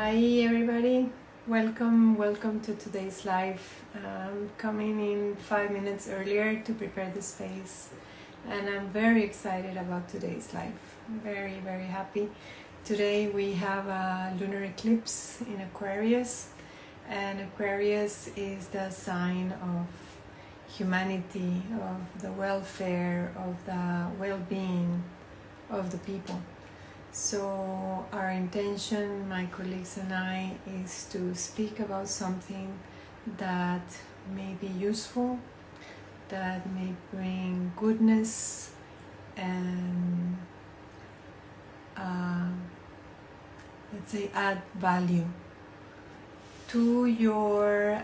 Hi everybody, welcome to today's live. Coming in 5 minutes earlier to prepare the space, and I'm very excited about today's live. Very happy. Today we have a lunar eclipse in Aquarius, and Aquarius is the sign of humanity, of the welfare, of the well-being of the people. So our intention, my colleagues and I, is to speak about something that may be useful, that may bring goodness and let's say add value to your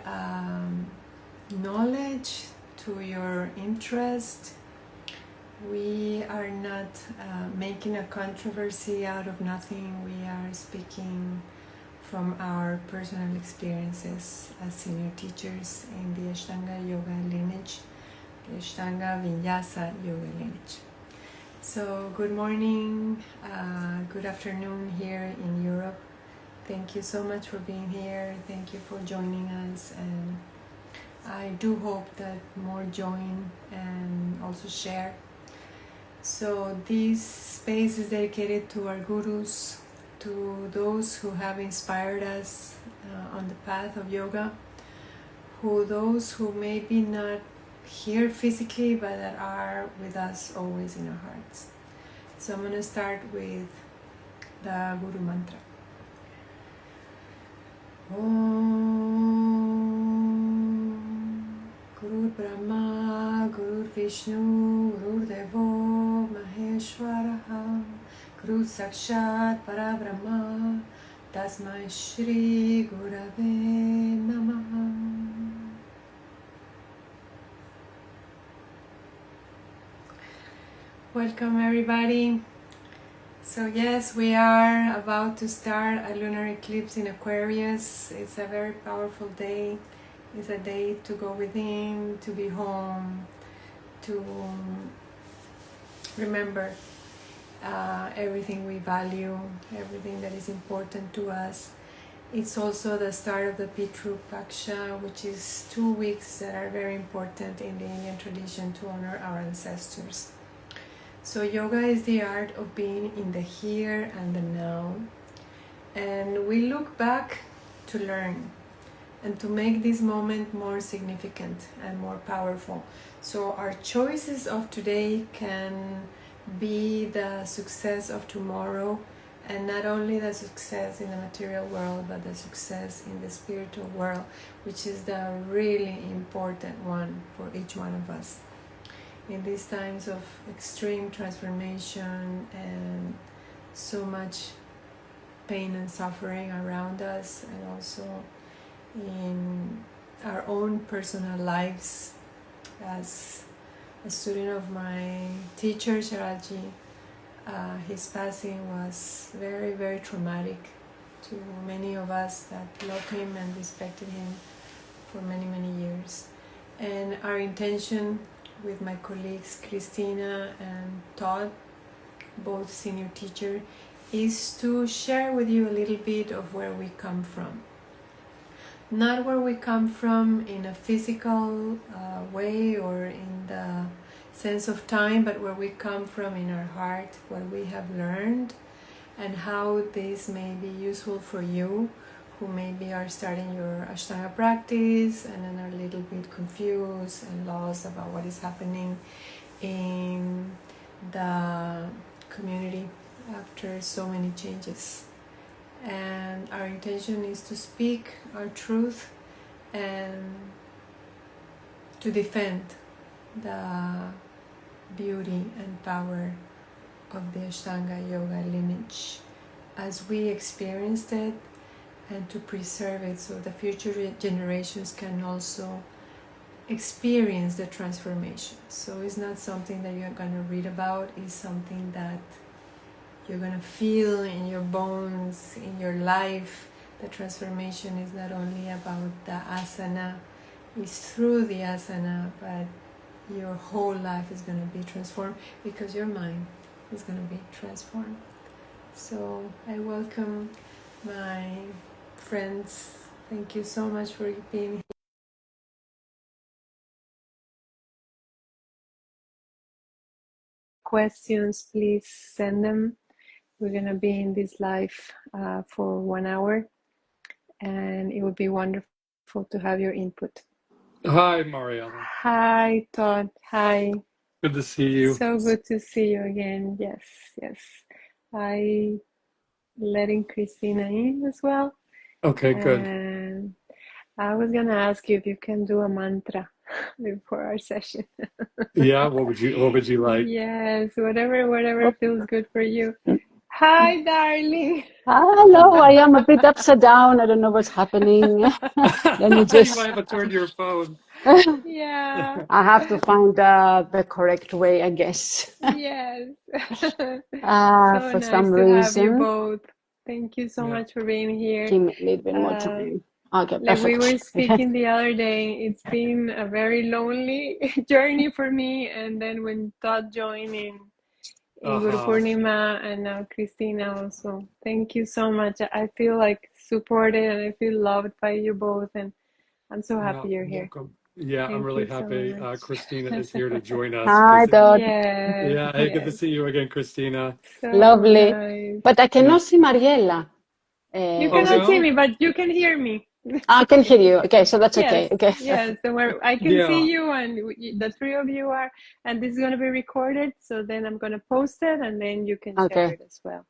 knowledge, to your interest. We are not making a controversy out of nothing. We are speaking from our personal experiences as senior teachers in the Ashtanga Yoga lineage, the Ashtanga Vinyasa Yoga lineage. So good morning, good afternoon here in Europe. Thank you so much for being here. Thank you for joining us, and I do hope that more join and also share. So this space is dedicated to our gurus, to those who have inspired us on the path of yoga, those who may be not here physically but that are with us always in our hearts. So I'm going to start with the Guru Mantra. Om Guru Brahma, Guru Vishnu, Guru Devo Maheshwaraha, Guru Sakshat Parabrahma, Tasmai Shri Gurave Namaha. Welcome everybody. So yes, we are about to start a lunar eclipse in Aquarius. It's a very powerful day. It's a day to go within, to be home, to remember everything we value, everything that is important to us. It's also the start of the Pitru Paksha, which is 2 weeks that are very important in the Indian tradition to honor our ancestors. So yoga is the art of being in the here and the now, and we look back to learn and to make this moment more significant and more powerful. So our choices of today can be the success of tomorrow, and not only the success in the material world, but the success in the spiritual world, which is the really important one for each one of us. In these times of extreme transformation and so much pain and suffering around us, and also in our own personal lives. As a student of my teacher Sharath Jois, his passing was very traumatic to many of us that loved him and respected him for many years. And our intention with my colleagues Kristina and Todd, both senior teacher, is to share with you a little bit of where we come from. Not where we come from in a physical way or in the sense of time, but where we come from in our heart, what we have learned, and how this may be useful for you who maybe are starting your Ashtanga practice and then are a little bit confused and lost about what is happening in the community after so many changes. And our intention is to speak our truth and to defend the beauty and power of the Ashtanga Yoga lineage as we experienced it, and to preserve it so the future generations can also experience the transformation. So it's not something that you're going to read about, it's something that you're going to feel in your bones, in your life. The transformation is not only about the asana, it's through the asana, but your whole life is going to be transformed because your mind is going to be transformed. So I welcome my friends. Thank you so much for being here. Questions, please send them. We're going to be in this live for 1 hour, and it would be wonderful to have your input. Hi, Mariella. Hi, Todd. Hi. Good to see you. So good to see you again. Yes, yes. I letting Kristina in as well. Okay, good. And I was gonna ask you if you can do a mantra before our session. Yeah, what would you like? Yes, whatever feels good for you. Hi, darling. Hello, I am a bit upside down. I don't know what's happening. Let me You might just. have to turn to your phone. Yeah, I have to find the correct way, I guess. yes. So For nice some to have you reason, both. Thank you so Yeah. much for being here. give me a little bit more Uh, time. Okay, Like we were perfect. speaking the other day, it's been a very lonely journey for me. And then when Todd joined in Guru Uh-huh. Purnima and now Kristina also, thank you so much. I feel like supported and I feel loved by you both, and I'm so Yeah, happy you're here. welcome. Yeah, I'm Thank really you so happy Christina much. is here to join us Hi, because Todd. Yes, yeah, hey, good to yes, see you again, Christina. so Lovely. nice. But I Yeah. cannot see Mariella. You Oh Is cannot it? see no? me, but you can hear me. It's I can hear okay. you. Okay, so that's Yes, okay. Okay. yes. So I can Yeah. see you, and the three of you are, and this is going to be recorded. So then I'm going to post it, and then you can share Okay, it as well.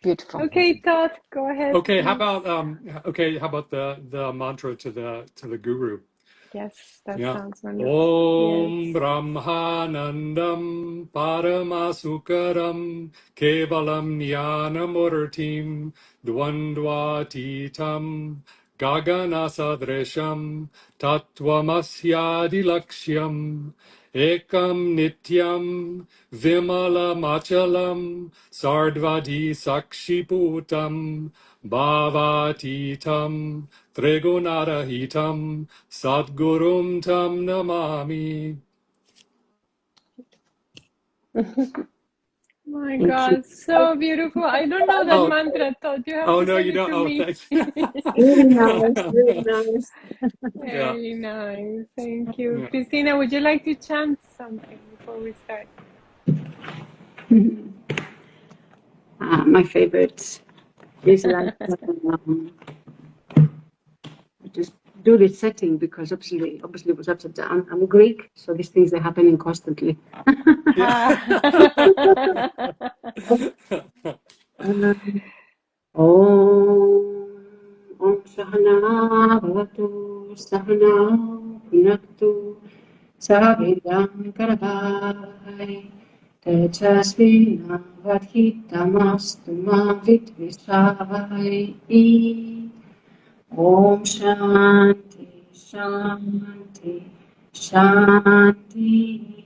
beautiful. Okay, Todd, go ahead, Okay, please. how about the mantra to the guru? Yes, that Yeah. sounds wonderful. Yes. Om Brahmanandam Paramasukaram Kevalam Jnanamurtim Dvandvatitam Gaganasadresham Tattvamasyadilaksham Ekam Nityam Vimalamachalam Sardvati Sakshiputam Bhavatitam Trigunarahitam Sadgurum Tam Namami. My Thank you. God, so beautiful. I don't know that Oh, mantra, Todd. You have oh to no, send you it don't. to Oh, me. thanks. Really nice, really nice. Yeah, Very nice. Thank you. yeah. Christina, would you like to chant something before we start? My favorite is like just do this setting because obviously it was upside down. I'm Greek, so these things are happening constantly. Yeah. Om Om Sahana Bhavatu Sahana Punaktu Savidam Karavai Tejasvinavadhitamastu ma vidvishavai. Om Shanti, Shanti, Shanti.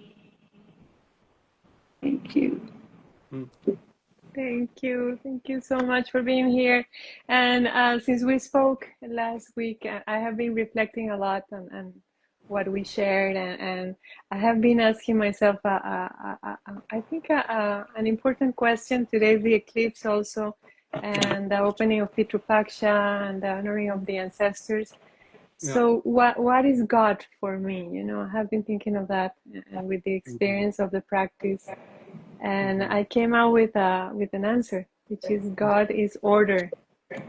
Thank you. Thank you. Thank you so much for being here. And since we spoke last week, I have been reflecting a lot on what we shared, and I have been asking myself, I think, an important question. Today is the eclipse also, and the opening of Pitru Paksha and the honoring of the ancestors. Yeah. So, what is God for me? You know, I have been thinking of that, and with the Mhm. experience of the practice. And Mhm. I came out with an answer, which is God is order,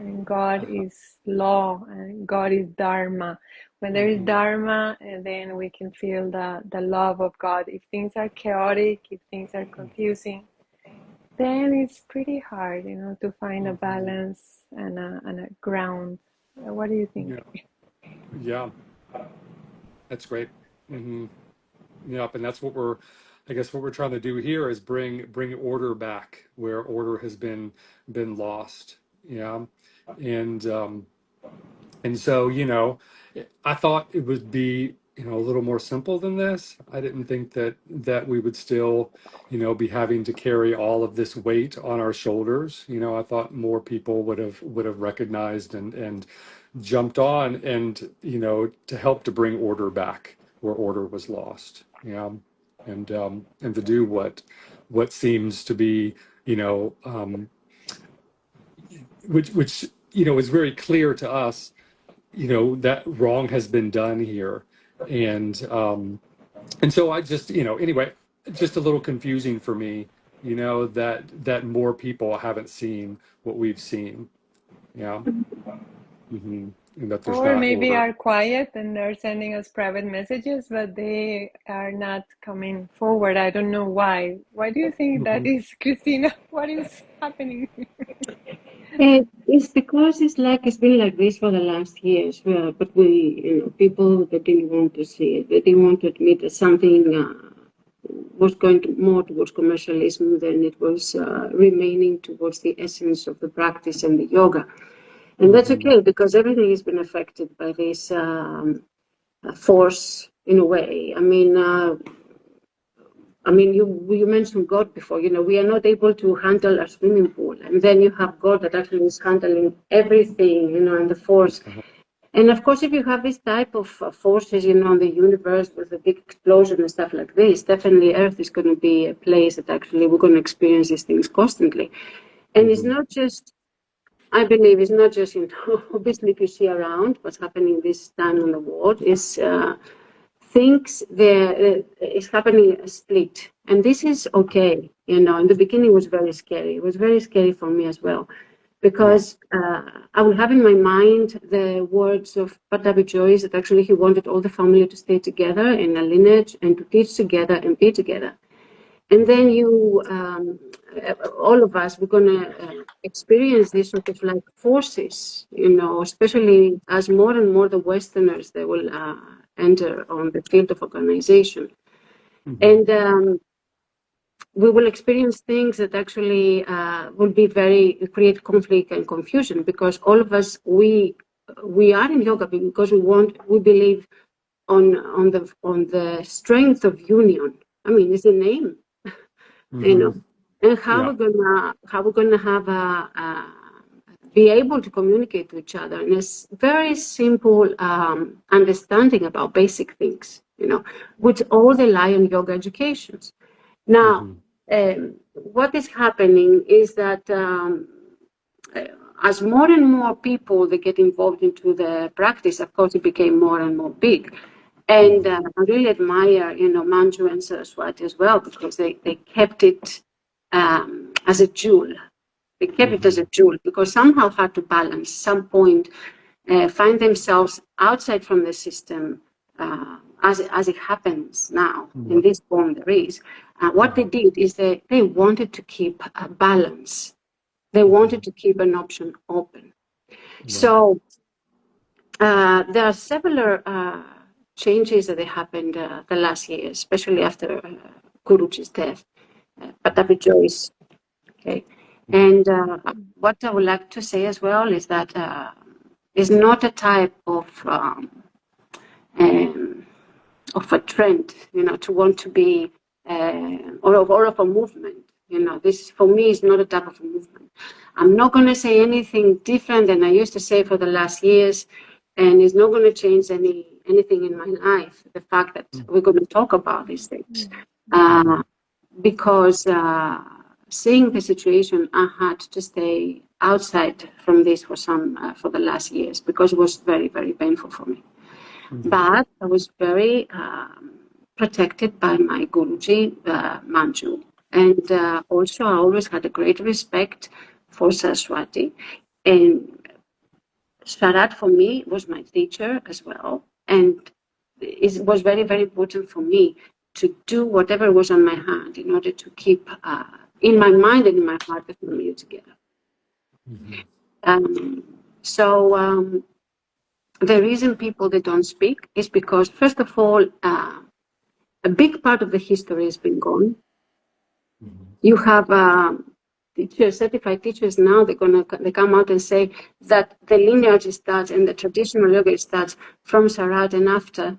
and God Uh-huh. is law, and God is dharma. When there is Mhm. dharma, then we can feel the love of God. If things are chaotic, if things are confusing, then it's pretty hard, you know, to find a Mhm. balance and a ground. What do you think? Yeah. Yeah. That's great. Yep, and that's what I guess what we're trying to do here is bring order back where order has been lost. Yeah, and so I thought it would be a little more simple than this. I didn't think that we would still be having to carry all of this weight on our shoulders. I thought more people would have recognized and jumped on and to help to bring order back where order was lost. Yeah, and to do what seems to be you know um, which it's very clear to us, that wrong has been done here. And so I just, anyway, just a little confusing for me, that more people haven't seen what we've seen. Yeah. And that there's Or not maybe order. are quiet and they're sending us private messages, but they are not coming forward. I don't know why. Why do you think that is, Kristina? What is happening? It's because it's been like this for the last years, but people that didn't want to see it, they didn't want to admit that something was going more towards commercialism than it was remaining towards the essence of the practice and the yoga. And that's okay, because everything has been affected by this force in a way. You mentioned God before. We are not able to handle a swimming pool, and then you have God that actually is handling everything, and the force. And of course, if you have this type of forces, in the universe with a big explosion and stuff like this, definitely Earth is going to be a place that actually we're going to experience these things constantly. And it's not just, I believe, it's not just, obviously, if you see around what's happening this time in the world, is things there is happening a split, and this is okay. In the beginning it was very scary. It was very scary for me as well, because I would have in my mind the words of Pattabhi Jois that actually he wanted all the family to stay together in a lineage and to teach together and be together. And then all of us, we're going to experience this sort of like forces, especially as more and more the Westerners, they will enter on the field of organization. And we will experience things that actually will be create conflict and confusion, because all of us, we are in yoga because we believe on the strength of union. It's a name. And how we're gonna have be able to communicate to each other in a very simple understanding about basic things, which all they lie on yoga educations. Now, what is happening is that as more and more people they get involved into the practice, of course, it became more and more big. And I really admire, Manju and Saraswati as well, because they kept it as a jewel. They kept it as a jewel, because somehow had to balance, some point, find themselves outside from the system, as it happens now in this form there is. What they did is they wanted to keep a balance. They wanted to keep an option open. So there are several changes that happened the last year, especially after Guruji's death, Pattabhi Jois. Okay, and what I would like to say as well is that it's not a type of a trend, to want to be or of a movement. This for me is not a type of a movement. I'm not going to say anything different than I used to say for the last years. And it's not going to change anything in my life, the fact that we're going to talk about these things. Because seeing the situation, I had to stay outside from this for the last years, because it was very, very painful for me. But I was very protected by my Guruji, Manju. And also I always had a great respect for Saraswati. And Sharath for me was my teacher as well, and it was very, very important for me to do whatever was on my hand in order to keep in my mind and in my heart the family together. So the reason people they don't speak is because, first of all, a big part of the history has been gone. You have certified teachers now, they come out and say that the lineage starts and the traditional yoga starts from Sharath and after,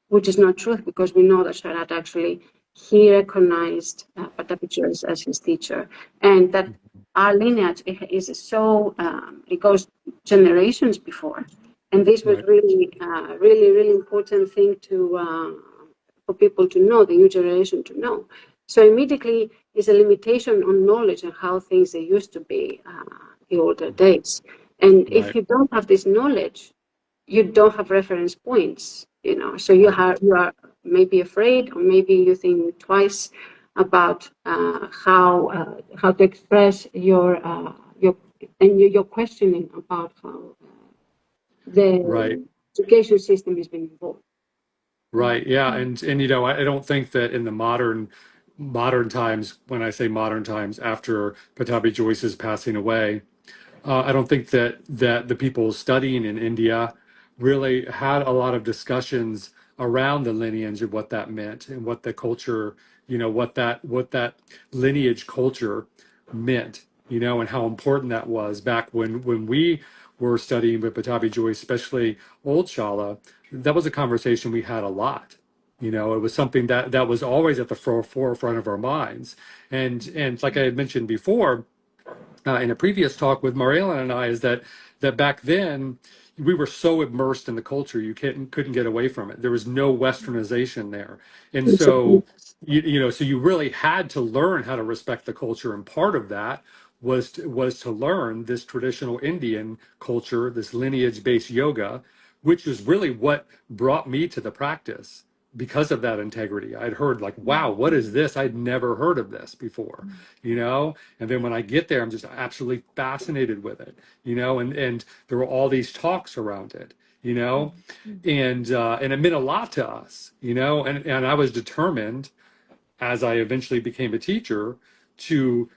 which is not true, because we know that Sharath actually, he recognized Pattabhi Jois as his teacher, and that our lineage is so, it goes generations before. And this was really, really important thing for people to know, the new generation to know. So immediately is a limitation on knowledge and how things they used to be in older days. And if Right. you don't have this knowledge, you don't have reference points, so you are maybe afraid, or maybe you think twice about how to express your questioning about how Right. the education system is being involved. Right. Yeah. And I don't think that in the modern times, when I say modern times, after Pattabhi Jois's passing away, I don't think that the people studying in India really had a lot of discussions around the lineage of what that meant and what the culture, what that lineage culture meant, and how important that was back when we were studying with Pattabhi Jois, especially Old Shala. That was a conversation we had a lot. It was something that was always at the forefront of our minds. And like I had mentioned before, in a previous talk with Mariela and I, is that back then we were so immersed in the culture couldn't get away from it. There was no westernization there, and Exactly. so so you really had to learn how to respect the culture, and part of that was to learn this traditional Indian culture, this lineage-based yoga, which is really what brought me to the practice because of that integrity. I'd heard like, wow, what is this? I'd never heard of this before, and then when I get there, I'm just absolutely fascinated with it, and there were all these talks around it, and it meant a lot to us, and I was determined, as I eventually became a teacher, to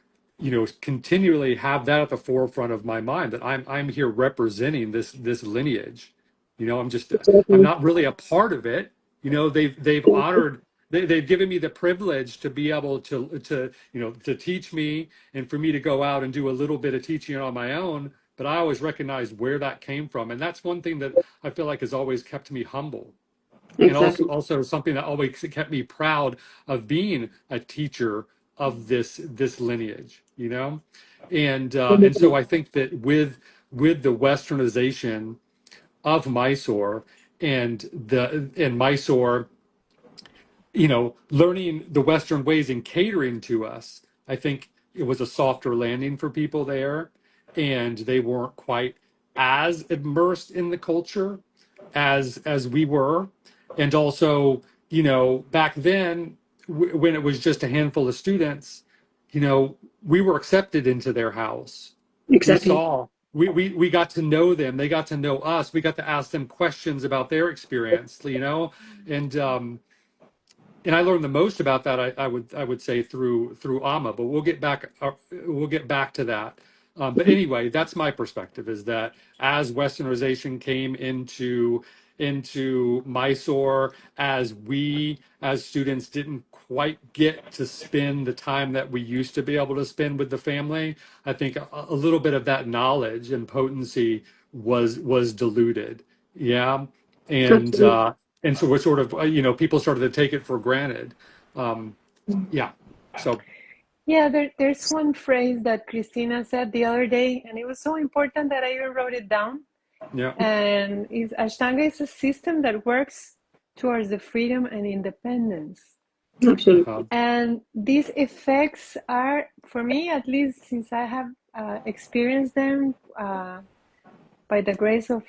continually have that at the forefront of my mind, that I'm here representing this lineage. I'm Exactly. not really a part of it. They've honored, they've given me the privilege to be able to teach me, and for me to go out and do a little bit of teaching on my own, but I always recognize where that came from, and that's one thing that I feel like has always kept me humble, and also Exactly. also something that always kept me proud of being a teacher of this lineage, and so I think that with the westernization of Mysore, and Mysore, learning the Western ways and catering to us, I think it was a softer landing for people there, and they weren't quite as immersed in the culture as we were. And also, back then, when it was just a handful of students, we were accepted into their house. We Exactly. saw, we got to know them. They got to know us. We got to ask them questions about their experience, and I learned the most about that. I would say through Amma, but we'll get back to that. But anyway, that's my perspective: is that as Westernization came into Mysore, as we as students didn't quite get to spend the time that we used to be able to spend with the family, I think a little bit of that knowledge and potency was diluted. Yeah, and Absolutely. uh, and so we're sort of people started to take it for granted. um yeah, so Yeah, there's one phrase that Kristina said the other day, and it was so important that I even wrote it down. yeah. And is Ashtanga is a system that works towards the freedom and independence. Absolutely. Uh-huh. And these effects are, for me at least, since I have experienced them by the grace of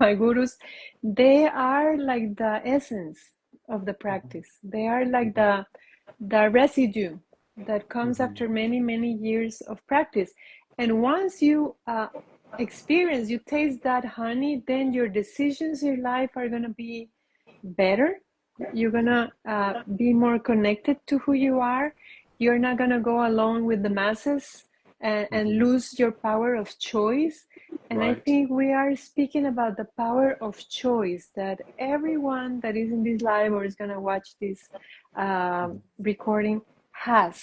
my gurus, they are like the essence of the practice. They are like the residue that comes Mhm. after many, many years of practice. And once you experience, you taste that honey, then your decisions in life are going to be better. You're going to be more connected to who you are. You're not going to go along with the masses and Mhm. lose your power of choice. And I Right. think we are speaking about the power of choice that everyone that is in this live or is going to watch this recording has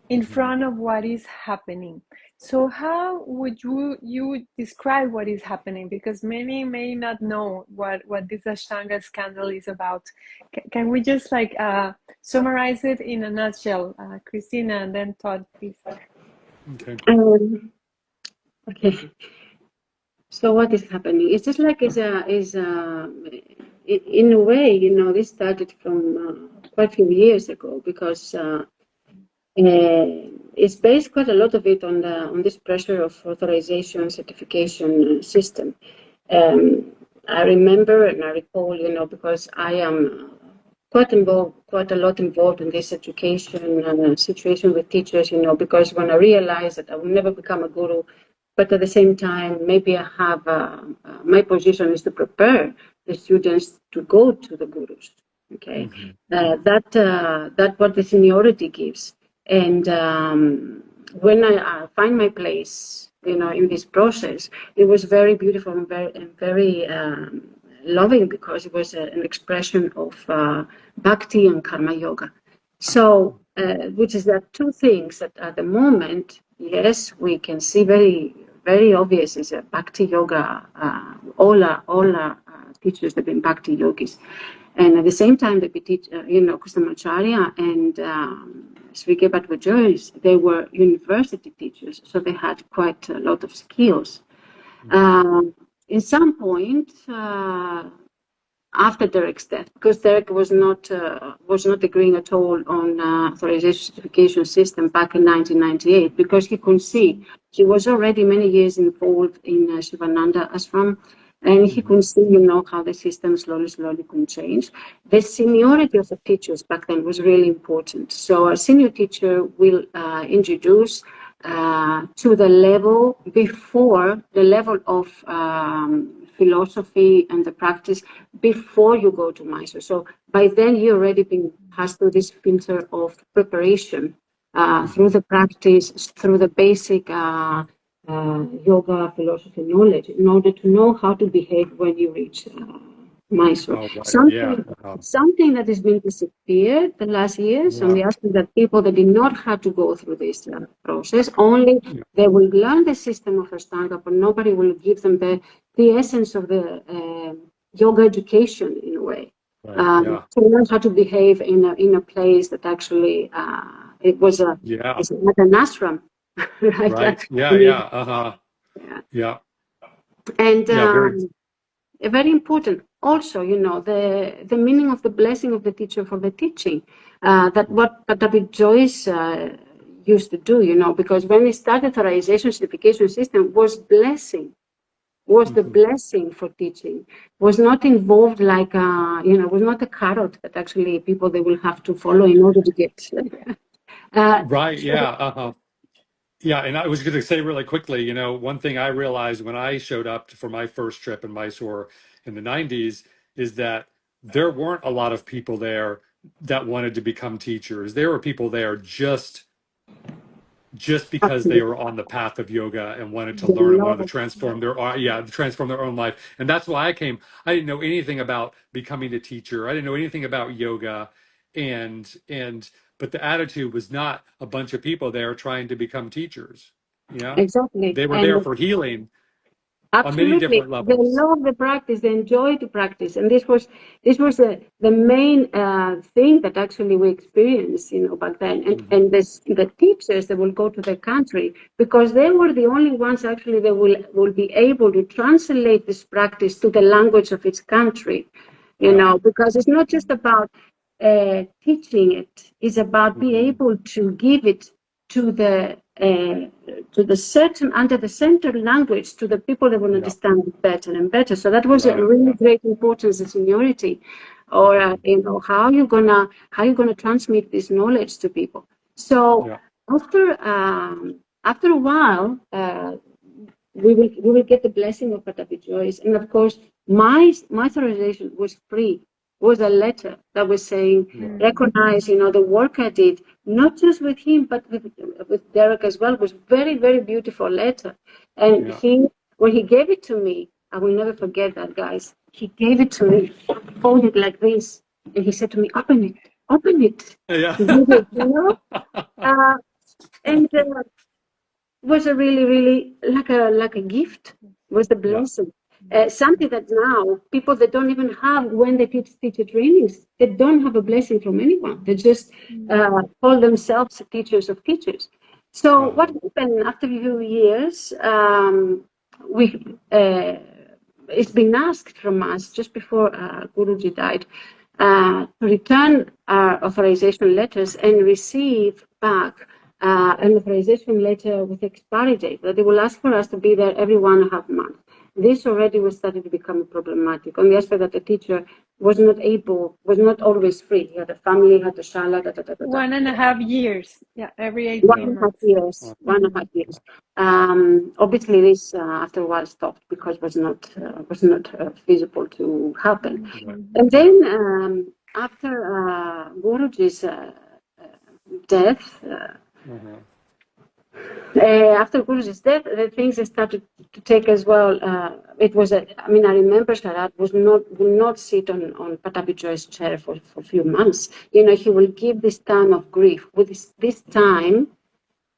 in Mhm. front of what is happening. So how would you describe what is happening? Because many may not know what this Ashtanga scandal is about. Can we just like summarize it in a nutshell, Kristina, and then Todd, please? Okay. Okay. So what is happening? It's just like in a way, this started from quite a few years ago, because it's based quite a lot of it on this pressure of authorization certification system. I remember and I recall, because I am quite a lot involved in this education situation with teachers, because when I realized that I will never become a guru, but at the same time, maybe I have my position is to prepare the students to go to the gurus. Okay, that what the seniority gives, and when I find my place, in this process, it was very beautiful and very loving, because it was an expression of bhakti and karma yoga. So, which is that two things that at the moment, yes, we can see very, very obvious is a bhakti yoga. All our teachers have been bhakti yogis. And at the same time, they teach, Krishnamacharya and Sri Pattabhi Jois, they were university teachers, so they had quite a lot of skills. In some point, after Derek's death, because Derek was not agreeing at all on authorization certification system back in 1998, because he could see he was already many years involved in Shivananda ashram, and he could see, how the system slowly could change. The seniority of the teachers back then was really important. So a senior teacher will introduce to the level before the level of philosophy and the practice before you go to Mysore. So by then you already been passed through this filter of preparation through the practice, through the basic yoga philosophy knowledge, in order to know how to behave when you reach Mysore. Oh, right. Something that has been disappeared the last years, on the aspect that people that did not have to go through this process, only they will learn the system of Ashtanga, but nobody will give them the essence of the yoga education in a way. To learn how to behave in a place that actually it was it's like an ashram, right? And very important. Also, the meaning of the blessing of the teacher for the teaching. That what Pattabhi Jois used to do, because when we started authorization certification system was blessing. Was the blessing for teaching, was not involved like, was not a carrot that actually people, they will have to follow in order to get. Yeah, and I was going to say really quickly, one thing I realized when I showed up for my first trip in Mysore in the 90s is that there weren't a lot of people there that wanted to become teachers. There were people there just because they were on the path of yoga and wanted to learn and wanted to transform their own life. And that's why I came. I didn't know anything about becoming a teacher. I didn't know anything about yoga, but the attitude was not a bunch of people there trying to become teachers. Yeah, exactly. They were there for healing. Absolutely. On many different levels. They love the practice, they enjoy the practice. And this was the main thing that actually we experienced, back then. And the teachers, they will go to their country because they were the only ones actually that will be able to translate this practice to the language of its country, because it's not just about teaching it, it's about being able to give it to the certain, under the central language, to the people that will understand it better and better. So that was a really great importance of seniority, or how you gonna transmit this knowledge to people. So after a while, we will get the blessing of Pattabhi Jois, and of course my authorization was free. Was a letter that was saying, recognize, the work I did, not just with him, but with Derek as well. It was very, very beautiful letter. And when he gave it to me, I will never forget that, guys. He gave it to me, folded like this, and he said to me, open it. And was a really, really like a gift. Was a blessing. Something that now people that don't even have, when they teach teacher trainings, they don't have a blessing from anyone. They just call themselves teachers of teachers. So what happened after a few years, it's been asked from us just before Guruji died, to return our authorization letters and receive back an authorization letter with expiry date, that they will ask for us to be there every 1.5 months. This already was starting to become problematic on the aspect that the teacher was not always free. He had a family, had a shala, 1.5 years. Yeah, every 18 1.5 months. years. 1.5 years. Obviously, this after a while stopped because it was not feasible to happen. And then after Guruji's death. After Guruji's death, the things started to take as well. It was I remember Sharath will not sit on Pattabhi Jois' chair for a few months. He will give this time of grief. With this time,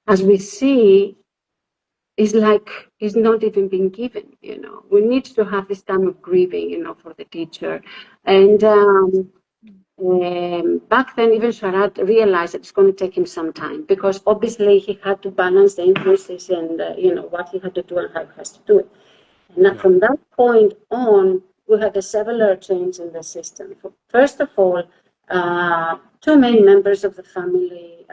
as we see, is not even being given. We need to have this time of grieving, for the teacher. And back then, even Sharath realized that it's going to take him some time because obviously he had to balance the influences and what he had to do and how he has to do it. And from that point on, we had a several changes in the system. First of all, two main members of the family,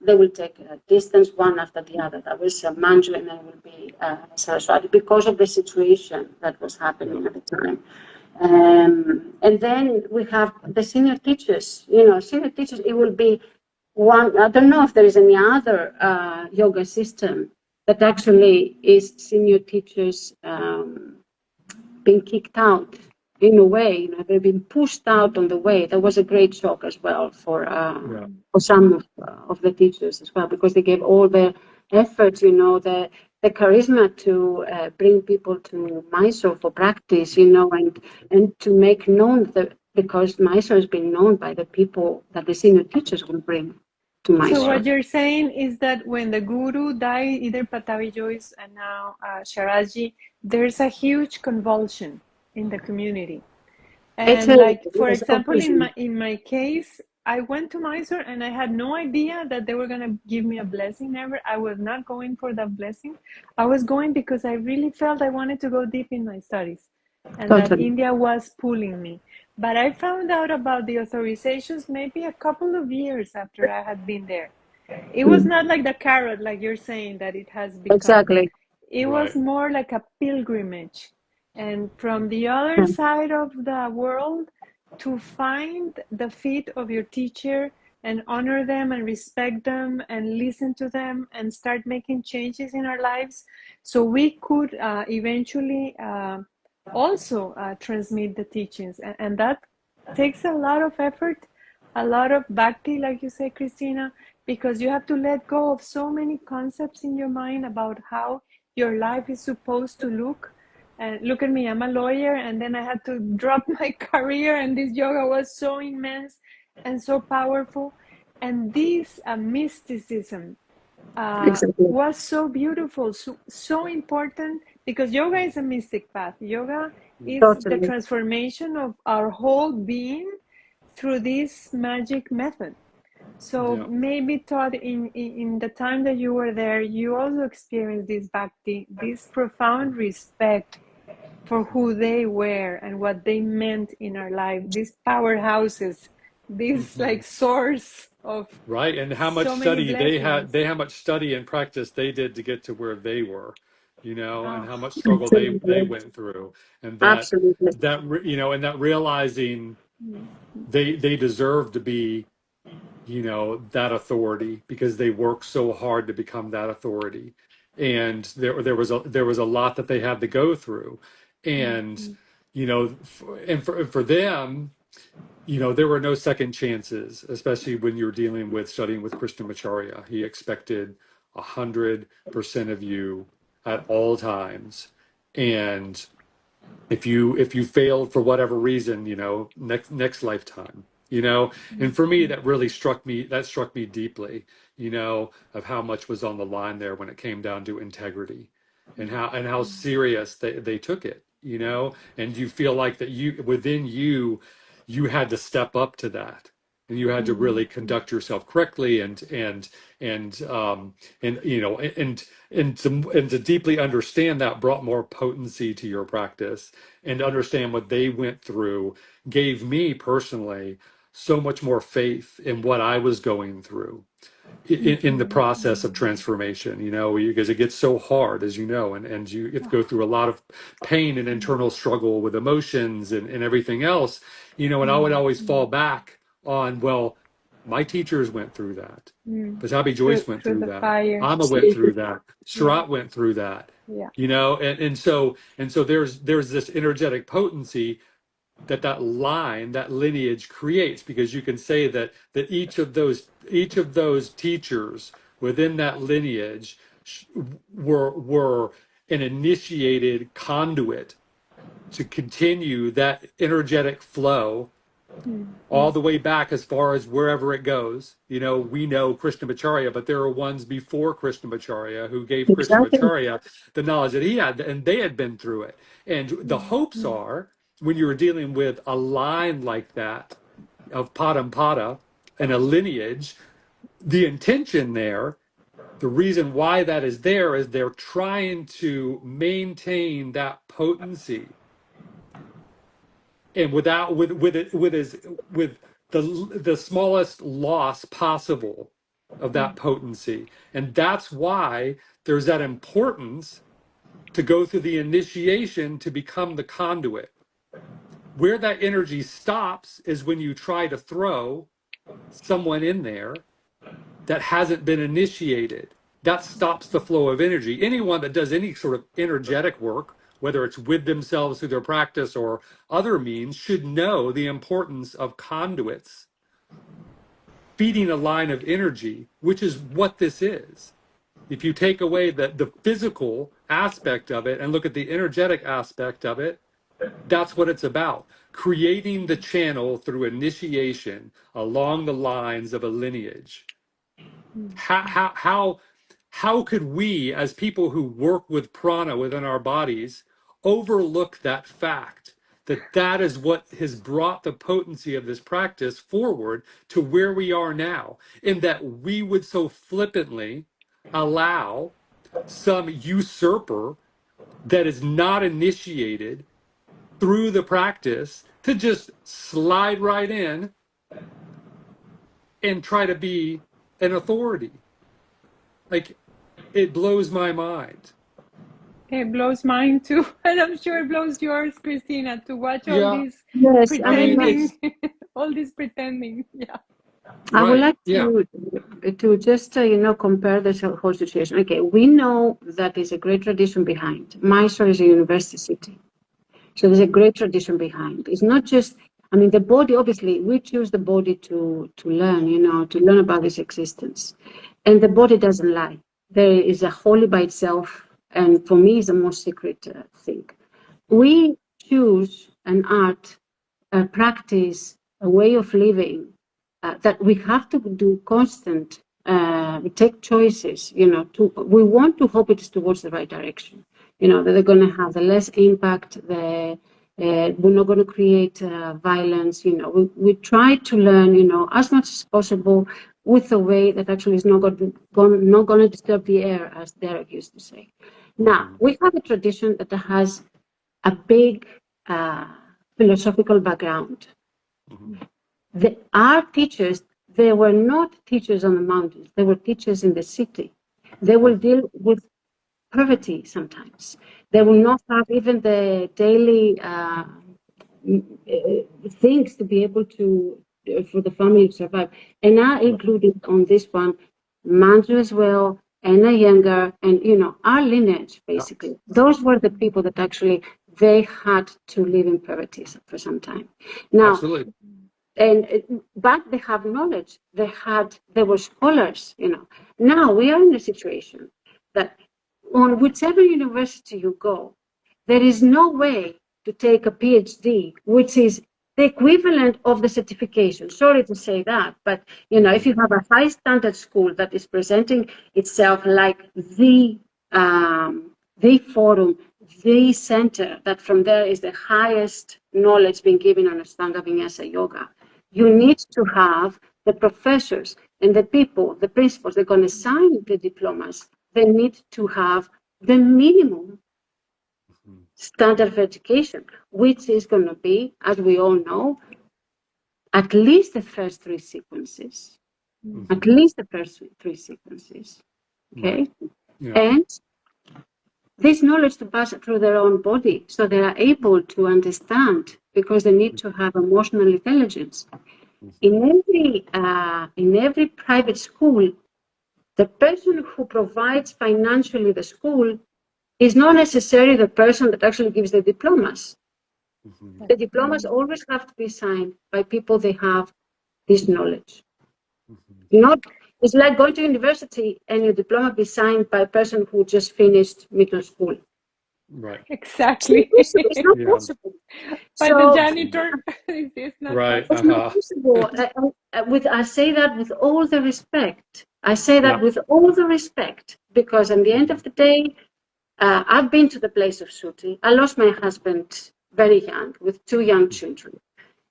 they will take a distance one after the other. That was Manju and then will be Saraswati because of the situation that was happening at the time. And then we have the senior teachers. Senior teachers, it will be one. I don't know if there is any other yoga system that actually is senior teachers being kicked out in a way. They've been pushed out on the way. That was a great shock as well for some of the teachers as well because they gave all their efforts. The charisma to bring people to Mysore for practice, and to make known because Mysore has been known by the people that the senior teachers will bring to Mysore. So what you're saying is that when the Guru died, either Pattabhi Jois and now Sharathji, there's a huge convulsion in the community. And for example, in my case, I went to Mysore and I had no idea that they were going to give me a blessing ever. I was not going for that blessing. I was going because I really felt I wanted to go deep in my studies and that India was pulling me. But I found out about the authorizations maybe a couple of years after I had been there. It was not like the carrot, like you're saying, that it has become. Exactly. It was more like a pilgrimage. And from the other side of the world, to find the feet of your teacher and honor them and respect them and listen to them and start making changes in our lives so we could eventually also transmit the teachings. And that takes a lot of effort, a lot of bhakti, like you say, Kristina, because you have to let go of so many concepts in your mind about how your life is supposed to look. And look at me, I'm a lawyer, and then I had to drop my career, and this yoga was so immense and so powerful. And this mysticism was so beautiful, so important, because yoga is a mystic path. Yoga is the transformation of our whole being through this magic method. So maybe, Todd, in the time that you were there, you also experienced this bhakti, this profound respect for who they were and what they meant in our life, these powerhouses, this like source of and how much study they had, how much study and practice they did to get to where they were, and how much struggle they went through, and that and that realizing they deserve to be that authority because they worked so hard to become that authority, and there was a lot that they had to go through, and and for them, there were no second chances, especially when you're dealing with studying with Krishnamacharya. He expected 100% of you at all times, and if you failed for whatever reason, next lifetime. And for me, that really struck me deeply, of how much was on the line there when it came down to integrity and how serious they took it, and you feel like that you had to step up to that and you had to really conduct yourself correctly and you know and to deeply understand that brought more potency to your practice, and to understand what they went through gave me personally so much more faith in what I was going through in the process of transformation, you know, because it gets so hard, as you know, and you have to go through a lot of pain and internal struggle with emotions and everything else, you know, and I would always fall back on, well, my teachers went through that. Pattabhi Jois went through through the that. fire. Amma went through that. Yeah. Sharath went through that. Yeah. You know, and so there's this energetic potency that line, that lineage creates, because you can say that each of those teachers within that lineage were an initiated conduit to continue that energetic flow all the way back as far as wherever it goes. You know, we know Krishnamacharya, but there are ones before Krishnamacharya who gave Exactly. Krishnamacharya the knowledge that he had, and they had been through it. And the hopes are, when you were dealing with a line like that of Padampada and a lineage, the intention there, the reason why that is there is they're trying to maintain that potency, and with the smallest loss possible of that potency. And that's why there's that importance to go through the initiation to become the conduit. Where that energy stops is when you try to throw someone in there that hasn't been initiated. That stops the flow of energy. Anyone that does any sort of energetic work, whether it's with themselves through their practice or other means, should know the importance of conduits feeding a line of energy, which is what this is. If you take away the physical aspect of it and look at the energetic aspect of it, that's what it's about. Creating the channel through initiation along the lines of a lineage. How could we, as people who work with prana within our bodies, overlook that fact that is what has brought the potency of this practice forward to where we are now, and that we would so flippantly allow some usurper that is not initiated through the practice to just slide right in and try to be an authority. Like, it blows my mind. It blows mine too, and I'm sure it blows yours, Kristina, to watch all Yeah. these Yes, I mean, pretending, all this pretending. Yeah. I would Right. like Yeah. to just compare this whole situation. Okay, we know that there's a great tradition behind. Mysore is a university city, so there's a great tradition behind. It's not just, I mean, the body. Obviously, we choose the body to learn, to learn about this existence, and the body doesn't lie. There is a holy by itself, and for me, is the most secret thing. We choose an art, a practice, a way of living that we have to do constant. We take choices, we want to hope it's towards the right direction. That they're going to have the less impact. We're not going to create violence. We try to learn, as much as possible with a way that actually is not going to disturb the air, as Derek used to say. Now, we have a tradition that has a big philosophical background. Our teachers, they were not teachers on the mountains. They were teachers in the city. They will deal with poverty sometimes. They will not have even the daily things to be able to, for the family to survive. And I included on this one, Manju as well, Anna Younger, and, our lineage, basically. Those were the people that actually, they had to live in poverty for some time. Now, Absolutely. But they have knowledge. They were scholars. Now we are in a situation that on whichever university you go, there is no way to take a PhD, which is the equivalent of the certification. Sorry to say that, but if you have a high standard school that is presenting itself like the forum, the center, that from there is the highest knowledge being given on Ashtanga Vinyasa Yoga, you need to have the professors and the people, the principals, they're going to sign the diplomas. They need to have the minimum standard of education, which is going to be, as we all know, at least the first three sequences. At least the first three sequences. Okay? Right. Yeah. And this knowledge to pass through their own body so they are able to understand, because they need to have emotional intelligence. In every private school, the person who provides financially the school is not necessarily the person that actually gives the diplomas. The diplomas always have to be signed by people that have this knowledge. It's like going to university and your diploma be signed by a person who just finished middle school. Right. Exactly. It's not possible. But So, the janitor is not right. it's not possible. I say that with all the respect. I say that with all the respect, because at the end of the day, I've been to the place of Shruti. I lost my husband very young, with two young children.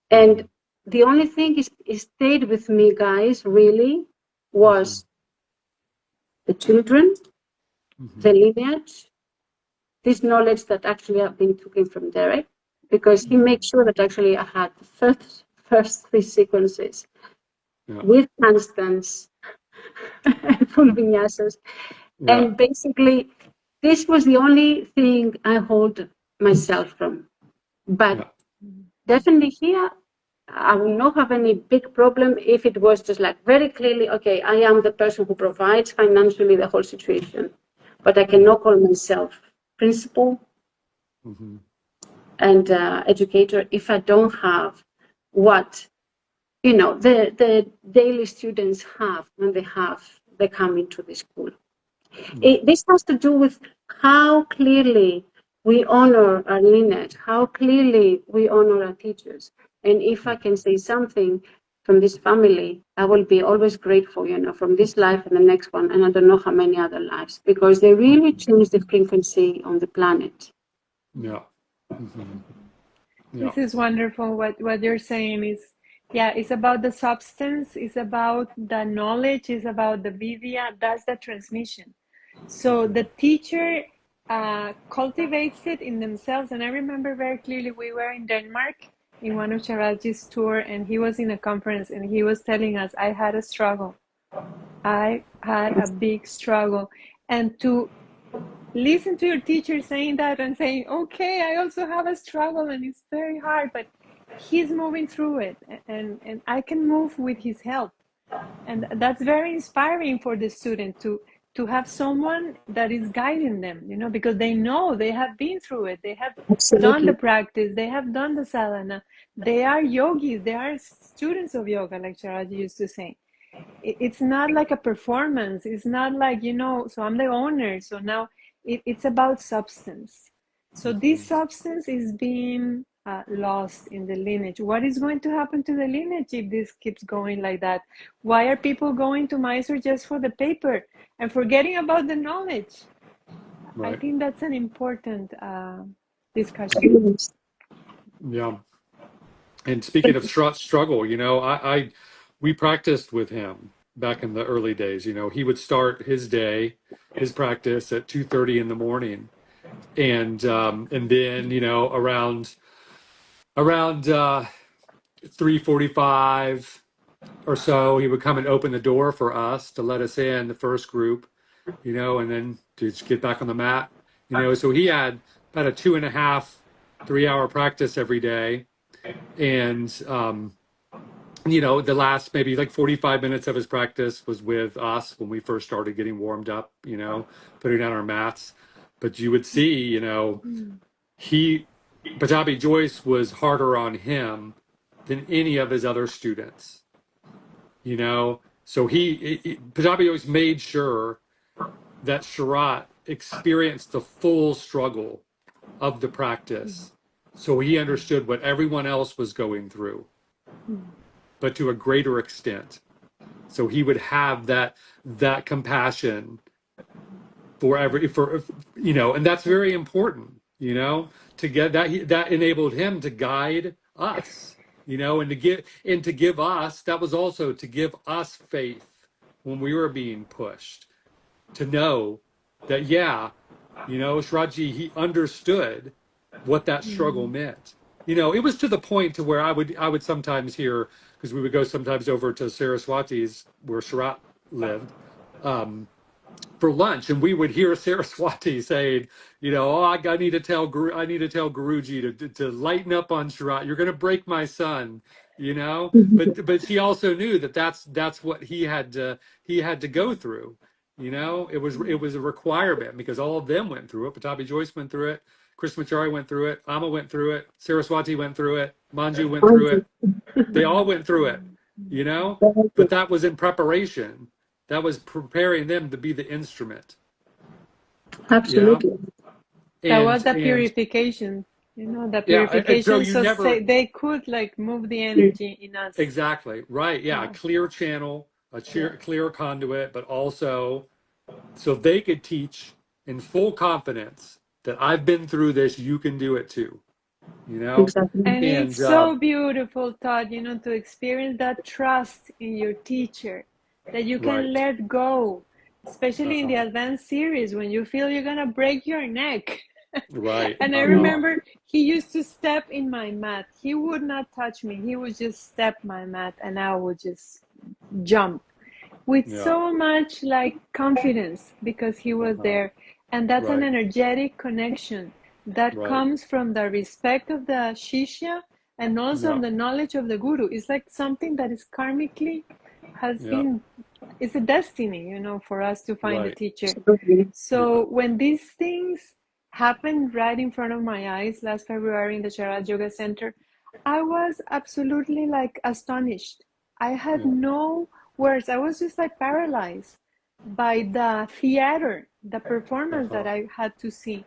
And the only thing is stayed with me, guys, really, was the children, the lineage, this knowledge that actually I've been taken from Derek, because he makes sure that actually I had the first three sequences with handstands and full vinyasas. And basically, this was the only thing I hold myself from. But definitely here, I will not have any big problem if it was just like very clearly, okay, I am the person who provides financially the whole situation, but I cannot call myself principal and educator if I don't have what, the daily students have when they come into the school. This has to do with how clearly we honor our lineage, how clearly we honor our teachers. And if I can say something from this family, I will be always grateful, from this life and the next one, and I don't know how many other lives, because they really change the frequency on the planet. Yeah. This is wonderful. What you're saying is, it's about the substance, it's about the knowledge, it's about the vidya. That's the transmission. So the teacher cultivates it in themselves. And I remember very clearly, we were in Denmark in one of Sharathji's tour, and he was in a conference, and he was telling us, I had a struggle. I had a big struggle. And to listen to your teacher saying that and saying, okay, I also have a struggle and it's very hard, but he's moving through it, and I can move with his help. And that's very inspiring for the student to have someone that is guiding them, because they know, they have been through it. They have done the practice. They have done the sadhana. They are yogis. They are students of yoga, like Sharathji used to say. It's not like a performance. It's not like, so I'm the owner. So now it's about substance. So this substance is being lost in the lineage. What is going to happen to the lineage if this keeps going like that? Why are people going to Mysore just for the paper and forgetting about the knowledge? Right. I think that's an important discussion. Yeah. And speaking of struggle, we practiced with him back in the early days. He would start his day, his practice at 2:30 in the morning, and then around 3:45 or so, he would come and open the door for us to let us in, the first group, and then to just get back on the mat, So he had about a 2.5, 3-hour practice every day. And, the last maybe like 45 minutes of his practice was with us when we first started getting warmed up, putting down our mats. But you would see, Pattabhi Jois was harder on him than any of his other students, So Pattabhi always made sure that Sharath experienced the full struggle of the practice. So he understood what everyone else was going through, but to a greater extent. So he would have that compassion and that's very important, to get that enabled him to guide us, you know, and to give us, that was also to give us faith when we were being pushed, to know that, yeah, you know, Sharathji, he understood what that struggle meant. You know, it was to the point to where I would sometimes hear, because we would go sometimes over to Saraswati's where Sharath lived, for lunch, and we would hear Saraswati saying, you know, oh, I need to tell Guruji to lighten up on Sharath. You're going to break my son, you know. But she also knew that that's what he had to go through. You know, it was a requirement because all of them went through it. Pattabhi Jois went through it. Krishnamacharya went through it. Amma went through it. Saraswati went through it. Manju went through it. They all went through it, you know. But that was in preparation. That was preparing them to be the instrument. Absolutely. Yeah? That was the purification, you know, the purification. Yeah, so they could like move the energy in us. Exactly. Right. Yeah. A clear channel, clear conduit, but also so they could teach in full confidence that I've been through this, you can do it too. You know? Exactly. And it's so beautiful, Todd, you know, to experience that trust in your teacher, that you can let go, especially in the advanced series when you feel you're going to break your neck. Right. And I remember he used to step in my mat. He would not touch me. He would just step my mat and I would just jump with so much like confidence because he was there. And that's an energetic connection that comes from the respect of the Shishya and also the knowledge of the Guru. It's like something that is karmically has been, it's a destiny, you know, for us to find a teacher. So when these things happened right in front of my eyes last February in the Sharath Yoga Center, I was absolutely like astonished. I had no words. I was just like paralyzed by the theater, the performance that I had to see.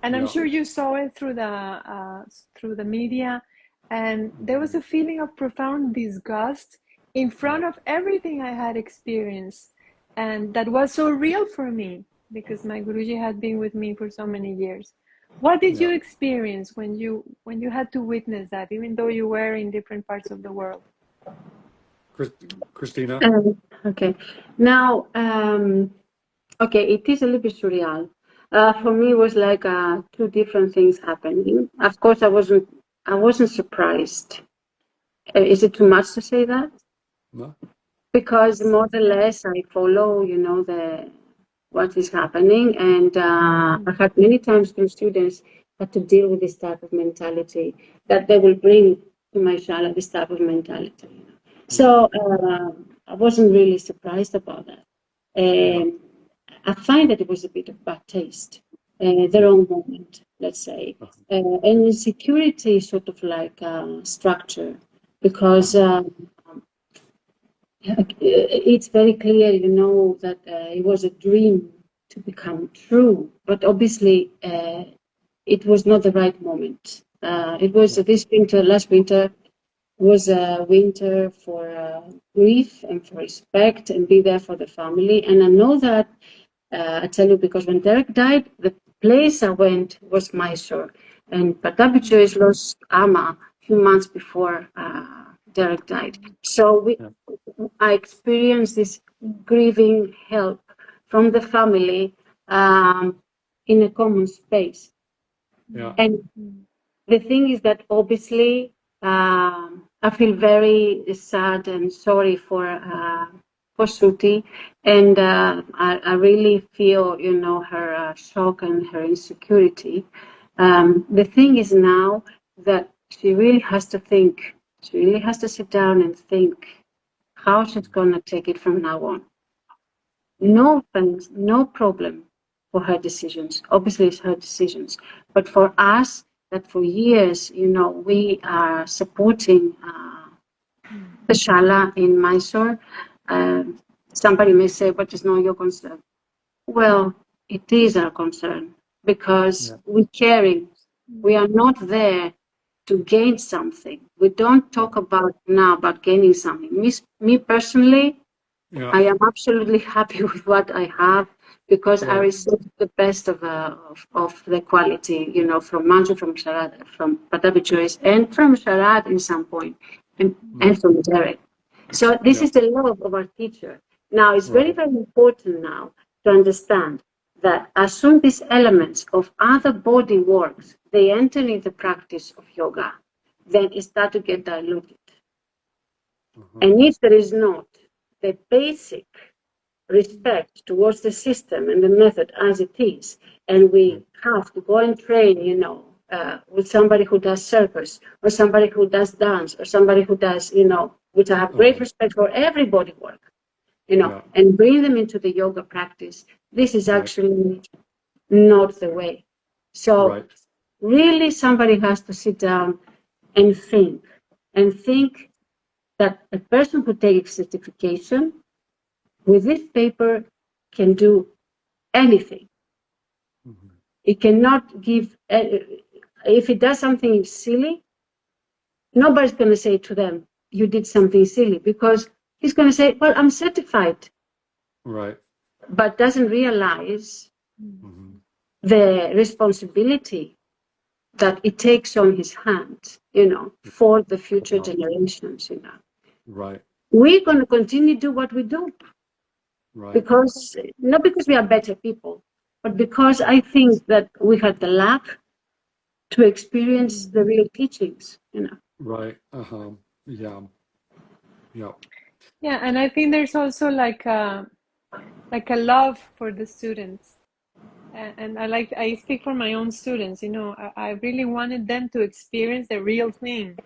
And I'm sure you saw it through the media, and there was a feeling of profound disgust in front of everything I had experienced, and that was so real for me because my Guruji had been with me for so many years. What did you experience when you had to witness that, even though you were in different parts of the world? Kristina? Okay. Now, it is a little bit surreal. For me, it was like two different things happening. Of course, I wasn't surprised. Is it too much to say that? No. Because more or less I follow, you know, what is happening, and I had many times through students had to deal with this type of mentality that they will bring to my shala, this type of mentality. You know? So I wasn't really surprised about that. I find that it was a bit of bad taste, the wrong moment, let's say, and insecurity sort of like structure, because it's very clear, you know, that it was a dream to become true, but obviously it was not the right moment. It was last winter was a winter for grief and for respect and be there for the family. And I know that, I tell you, because when Derek died, the place I went was Mysore. And Pattabhi Jois lost Amma a few months before Derek died. So I experienced this grieving help from the family in a common space. And the thing is that obviously I feel very sad and sorry for Shruti, and I really feel, you know, her shock and her insecurity. The thing is now that she really has to think. She really has to sit down and think how she's going to take it from now on. No offense, no problem for her decisions. Obviously, it's her decisions. But for us, that for years, you know, we are supporting the Shala in Mysore. Somebody may say, but it's not your concern. Well, it is our concern because we're caring. We are not there to gain something. We don't talk about gaining something. Me personally, I am absolutely happy with what I have. because I Right. received the best of the quality, from Manju, from Sharath, from Pattabhi Jois, and from Sharath in some point, and from Derek. So this is the love of our teacher. Now, it's very, Right. very important now to understand that as soon these elements of other body works, they enter in the practice of yoga, then it starts to get diluted. And if there is not the basic respect towards the system and the method as it is, and we have to go and train, with somebody who does circus, or somebody who does dance, or somebody who does, which I have great respect for everybody work, and bring them into the yoga practice. This is actually not the way. So really somebody has to sit down and think that a person who takes certification with this paper can do anything. It cannot give, if it does something silly, nobody's going to say to them, you did something silly, because he's going to say, well, I'm certified. Right. But doesn't realize the responsibility that it takes on his hands, for the future generations, Right. We're going to continue to do what we do. Right. Because, not because we are better people, but because I think that we had the luck to experience the real teachings, Right. Yeah. Yeah. Yeah, and I think there's also like a love for the students. And I speak for my own students, I really wanted them to experience the real thing.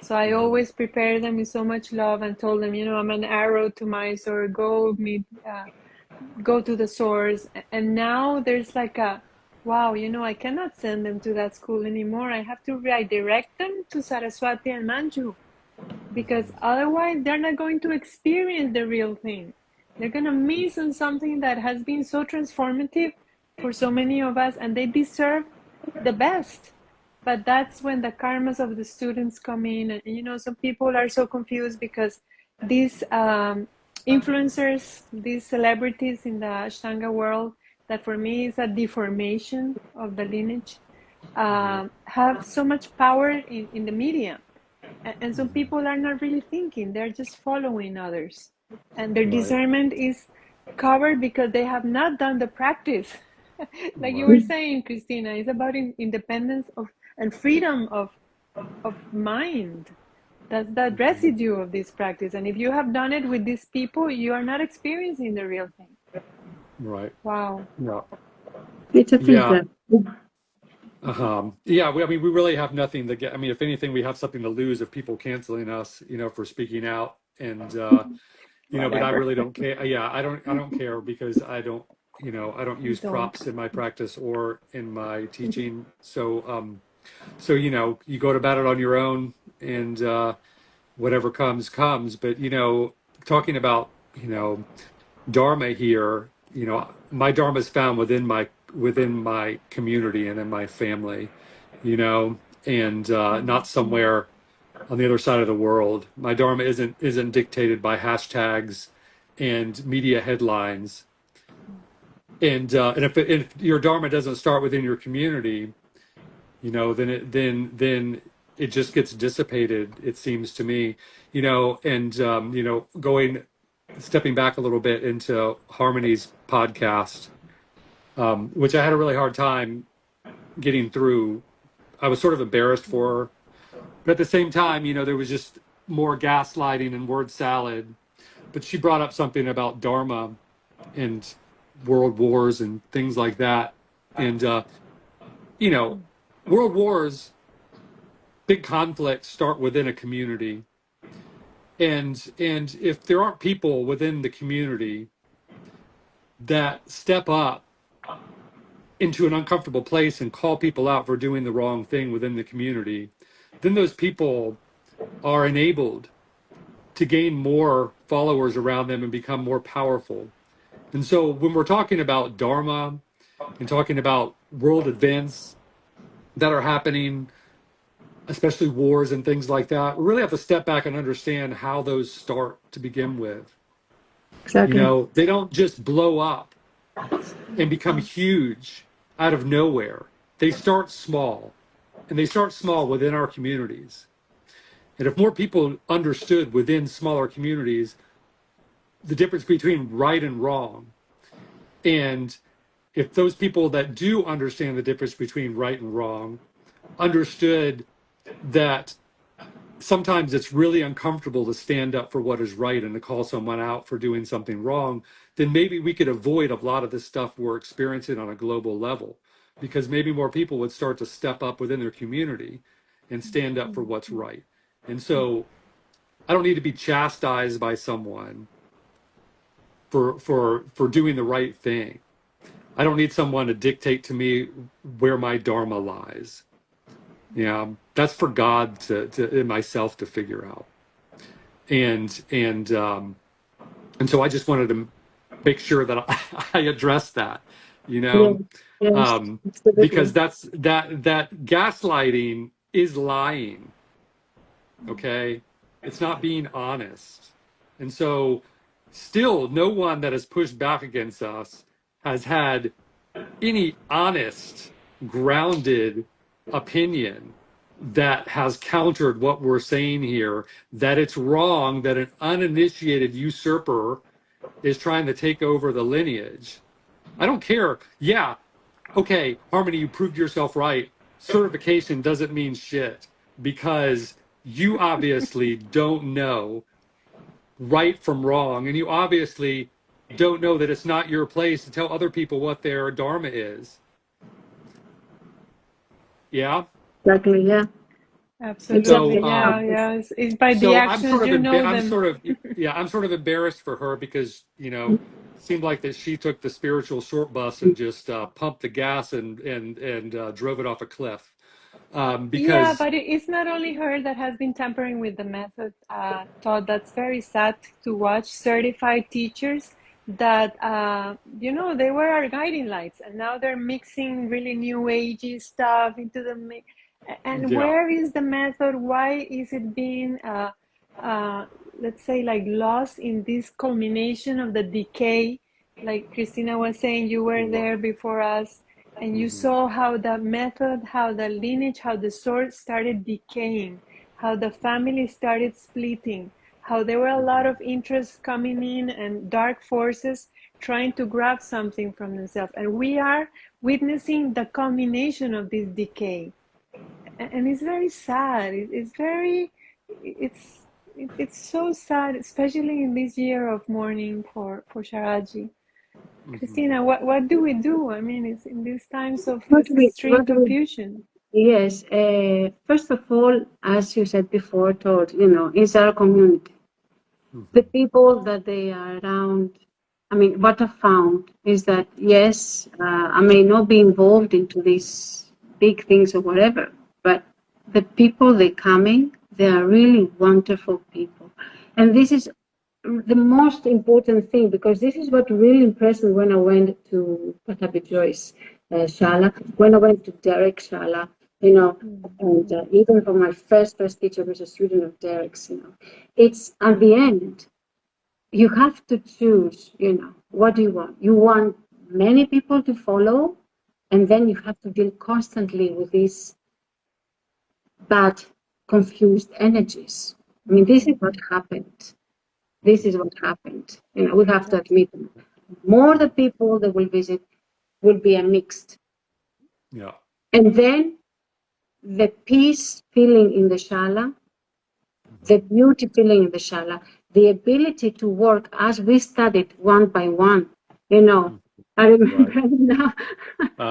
So I always prepare them with so much love and told them, I'm an arrow to Mysore, go to the source. And now there's like wow, I cannot send them to that school anymore. I have to redirect them to Saraswati and Manju, because otherwise they're not going to experience the real thing. They're going to miss on something that has been so transformative for so many of us, and they deserve the best. But that's when the karmas of the students come in. And some people are so confused because these influencers, these celebrities in the Ashtanga world, that for me is a deformation of the lineage, have so much power in the media. And some people are not really thinking, they're just following others. And their discernment is covered because they have not done the practice. Like you were saying, Kristina, it's about independence and freedom of mind. That's the residue of this practice. And if you have done it with these people, you are not experiencing the real thing. Right. Wow. Yeah. It's a filter. Yeah, we really have nothing to get. If anything, we have something to lose if people canceling us, for speaking out. And but I really don't care. Yeah, I don't care, because I don't use props in my practice or in my teaching. So you go about it on your own, and whatever comes. But talking about Dharma here, my Dharma is found within my community and in my family, and not somewhere on the other side of the world. My Dharma isn't dictated by hashtags and media headlines. And if your Dharma doesn't start within your community, then it just gets dissipated, it seems to me, and stepping back a little bit into Harmony's podcast, which I had a really hard time getting through. I was sort of embarrassed for her, but at the same time, there was just more gaslighting and word salad. But she brought up something about Dharma and world wars and things like that. And, world wars, big conflicts start within a community. And if there aren't people within the community that step up into an uncomfortable place and call people out for doing the wrong thing within the community, then those people are enabled to gain more followers around them and become more powerful. And so when we're talking about Dharma and talking about world events that are happening, especially wars and things like that, we really have to step back and understand how those start to begin with. Exactly. They don't just blow up and become huge out of nowhere. They start small, and they start small within our communities. And if more people understood within smaller communities the difference between right and wrong, and if those people that do understand the difference between right and wrong understood that sometimes it's really uncomfortable to stand up for what is right and to call someone out for doing something wrong, then maybe we could avoid a lot of the stuff we're experiencing on a global level, because maybe more people would start to step up within their community and stand up for what's right. And so I don't need to be chastised by someone for doing the right thing. I don't need someone to dictate to me where my dharma lies. Yeah, that's for God to and myself to figure out. And so I just wanted to make sure that I addressed that, you know, Yes, because absolutely. that gaslighting is lying. Okay, it's not being honest. And so still no one that has pushed back against us has had any honest, grounded opinion that has countered what we're saying here, that it's wrong that an uninitiated usurper is trying to take over the lineage. I don't care. Yeah, okay, Harmony, you proved yourself right. Certification doesn't mean shit, because you obviously don't know right from wrong, and you obviously don't know that it's not your place to tell other people what their dharma is. Yeah. Exactly, yeah. Absolutely, So, yeah. It's by the so I'm actions sort you of, know I'm them. sort of, yeah, I'm sort of embarrassed for her because, you know, it seemed like that she took the spiritual short bus and just pumped the gas and drove it off a cliff. Yeah, Because, but it's not only her that has been tampering with the method, Todd. That's very sad to watch. Certified teachers that, they were our guiding lights, and now they're mixing really new agey stuff into the mix. And yeah, where is the method? Why is it being, uh, let's say, like lost in this culmination of the decay? Like Kristina was saying, you were there before us, and you mhm, saw how the method, how the lineage, how the source started decaying, how the family started splitting, how there were a lot mhm, of interests coming in and dark forces trying to grab something from themselves. And we are witnessing the culmination of this decay. And it's very sad. It's so sad, especially in this year of mourning for Sharaji. mhm. Kristina, what do we do? I mean, it's in these times of What extreme do we, confusion. yes, first of all, as you said before, Todd, it's our community. The Mhm. people that they are around. I mean, what I found is that, yes, I may not be involved into these big things or whatever, but the people they coming, they are really wonderful people. And this is the most important thing, because this is what really impressed me when I went to Pattabhi Jois Shala, when I went to Derek Shala, and even for my first teacher was a student of Derek's, it's at the end, you have to choose, what do you want? You want many people to follow, and then you have to deal constantly with these bad, confused energies. I mean, this is what happened. This is what happened. We have to admit, more the people that will visit will be a mixed. Yeah. And then the peace feeling in the shala, the beauty feeling in the shala, the ability to work as we studied one by one. Mhm. I remember Right. now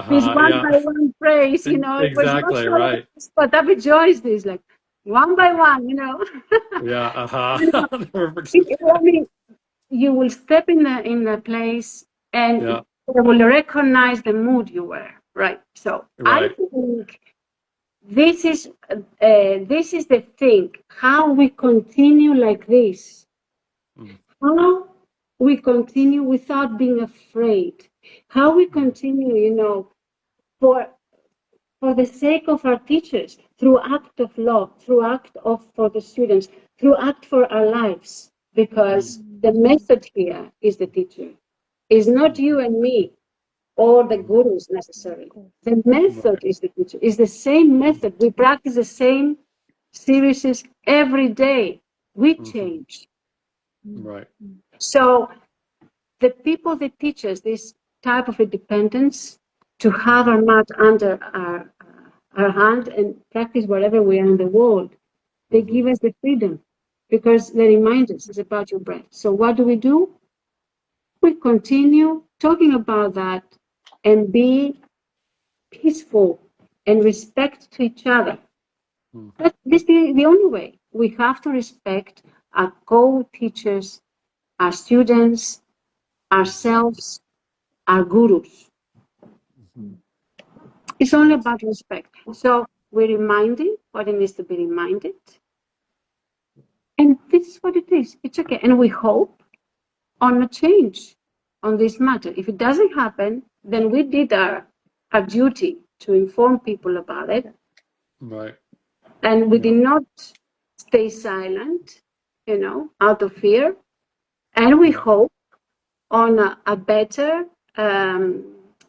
this Uh-huh. one Yeah. by one phrase, it was not Exactly. so Right. Pattabhi Jois, this like one by one. Yeah. Uh-huh. You know, I mean, you will step in the place and Yeah. they will recognize the mood you were, right? So I Right. think this is the thing, how we continue like this, Mm, how we continue without being afraid, how we mm, continue, for for the sake of our teachers, through act of love, through act of for the students, through act for our lives, because mm, the method here is the teacher. It's not mm, you and me, or the gurus necessarily. The method is the teacher. It's the same method. We practice the same series every day. We change. Right. So the people that teach us this type of independence, to have our mat under our hand and practice wherever we are in the world, they give us the freedom, because they remind us it's about your breath. So what do? We continue talking about that and be peaceful and respect to each other. This is the only way. We have to respect our co-teachers, our students, ourselves, our gurus. It's only about respect. So we're reminding what it needs to be reminded. And this is what it is. It's okay. And we hope on a change on this matter. If it doesn't happen, then we did our duty to inform people about it. Right. And we did not stay silent, out of fear. And we hope on a better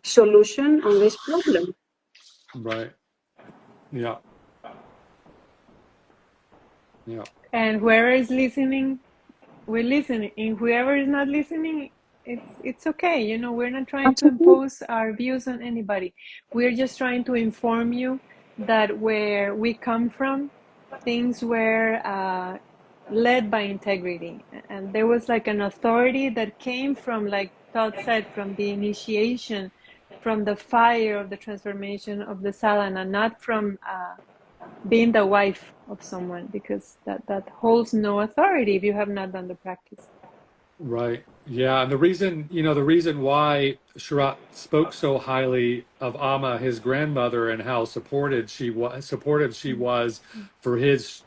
solution on this problem. Right. Yeah. Yeah. And whoever is listening, we're listening. And whoever is not listening, it's okay. We're not trying to impose our views on anybody. We're just trying to inform you that where we come from, things were led by integrity. And there was like an authority that came from, like Todd said, from the initiation, from the fire of the transformation of the sadhana, not from being the wife of someone, because that holds no authority if you have not done the practice. Right. Yeah. And the reason why Sharath spoke so highly of Amma, his grandmother, and how supportive she was for his,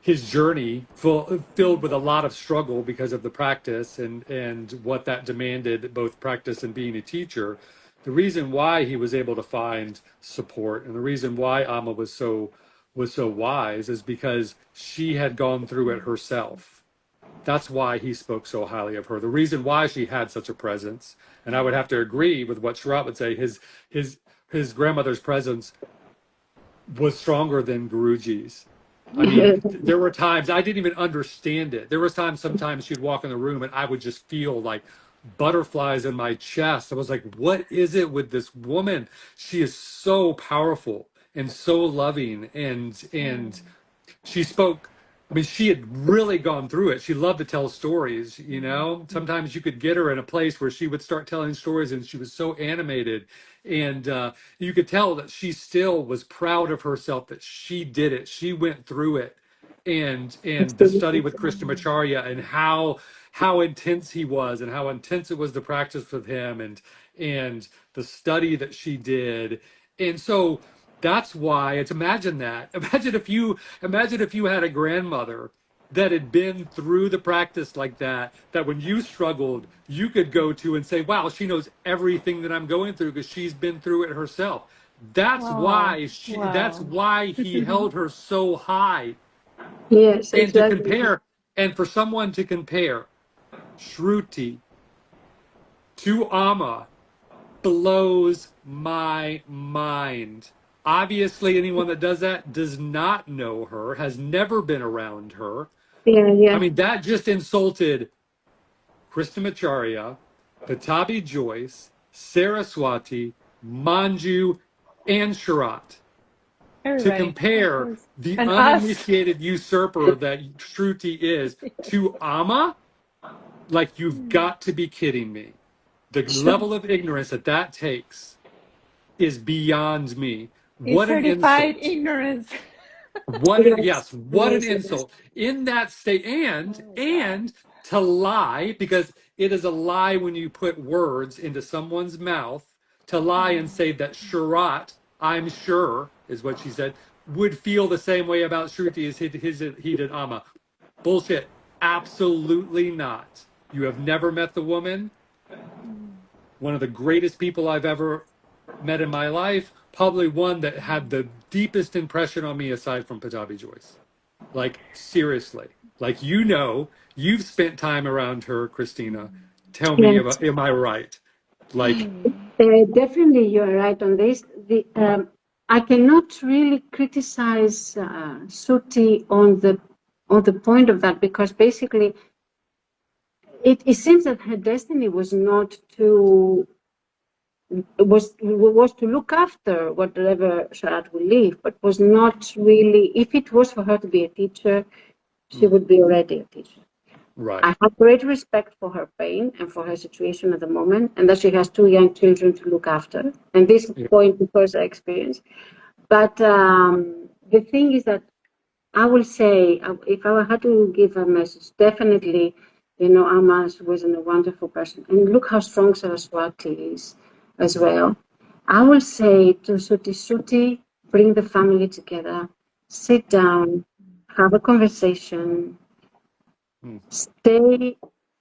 his journey filled with a lot of struggle because of the practice and what that demanded, both practice and being a teacher. The reason why he was able to find support, and the reason why Amma was so wise, is because she had gone through it herself. That's why he spoke so highly of her. The reason why she had such a presence, and I would have to agree with what Sharath would say, his grandmother's presence was stronger than Guruji's. I mean, there were times I didn't even understand it. There was sometimes she'd walk in the room and I would just feel like butterflies in my chest. I was like, what is it with this woman? She is so powerful and so loving, and she spoke. I mean, she had really gone through it. She loved to tell stories, Sometimes you could get her in a place where she would start telling stories and she was so animated. And you could tell that she still was proud of herself, that she did it. She went through it. And the study with Krishnamacharya, and how intense he was, and how intense it was to practice with him, and the study that she did. And so that's why it's imagine if you had a grandmother that had been through the practice like that when you struggled, you could go to and say, wow, she knows everything that I'm going through because she's been through it herself. That's why he held her so high. Yes, And to exactly. compare, and for someone to compare Shruti to Amma blows my mind. Obviously, anyone that does that does not know her, has never been around her. Yeah. I mean, that just insulted Krishnamacharya, Pattabhi Jois, Saraswati, Manju, and Sharath. To compare the And uninitiated usurper that Shruti is to Amma, like, you've got to be kidding me. The level of ignorance that takes is beyond me. It's What an certified insult. ignorance. What an Yes. insult. In that state, and to lie, because it is a lie when you put words into someone's mouth, to lie and say that Sharath, I'm sure, is what she said, would feel the same way about Shruti as he did Amma. Bullshit. Absolutely not. You have never met the woman. One of the greatest people I've ever met in my life, probably one that had the deepest impression on me aside from Pattabhi Jois. Like, seriously. Like, you've spent time around her, Kristina. Tell me, Yes. am I right? Like, Definitely, you're right on this. I cannot really criticize Shruti on the point of that, because basically it seems that her destiny was not to was to look after whatever Sharath will leave, but was not really. If it was for her to be a teacher, she would be already a teacher. right. I have great respect for her pain and for her situation at the moment, and that she has two young children to look after. And this Yeah. point, because I experienced. But the thing is that I will say, if I had to give a message, definitely, Amas was a wonderful person. And look how strong Saraswati is as well. I will say to Shruti, bring the family together, sit down, have a conversation, stay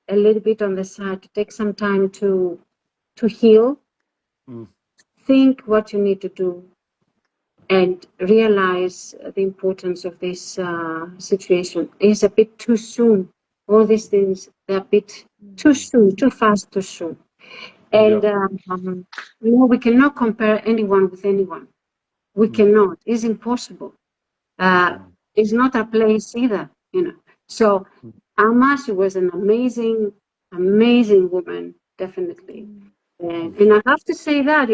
a little bit on the side, to take some time to heal, think what you need to do, and realize the importance of this situation. It's a bit too soon. All these things, they're a bit too soon, too fast, too soon. And, we cannot compare anyone with anyone. We cannot. It's impossible. It's not a place either. So Alma, she was an amazing, amazing woman, definitely. And I have to say that,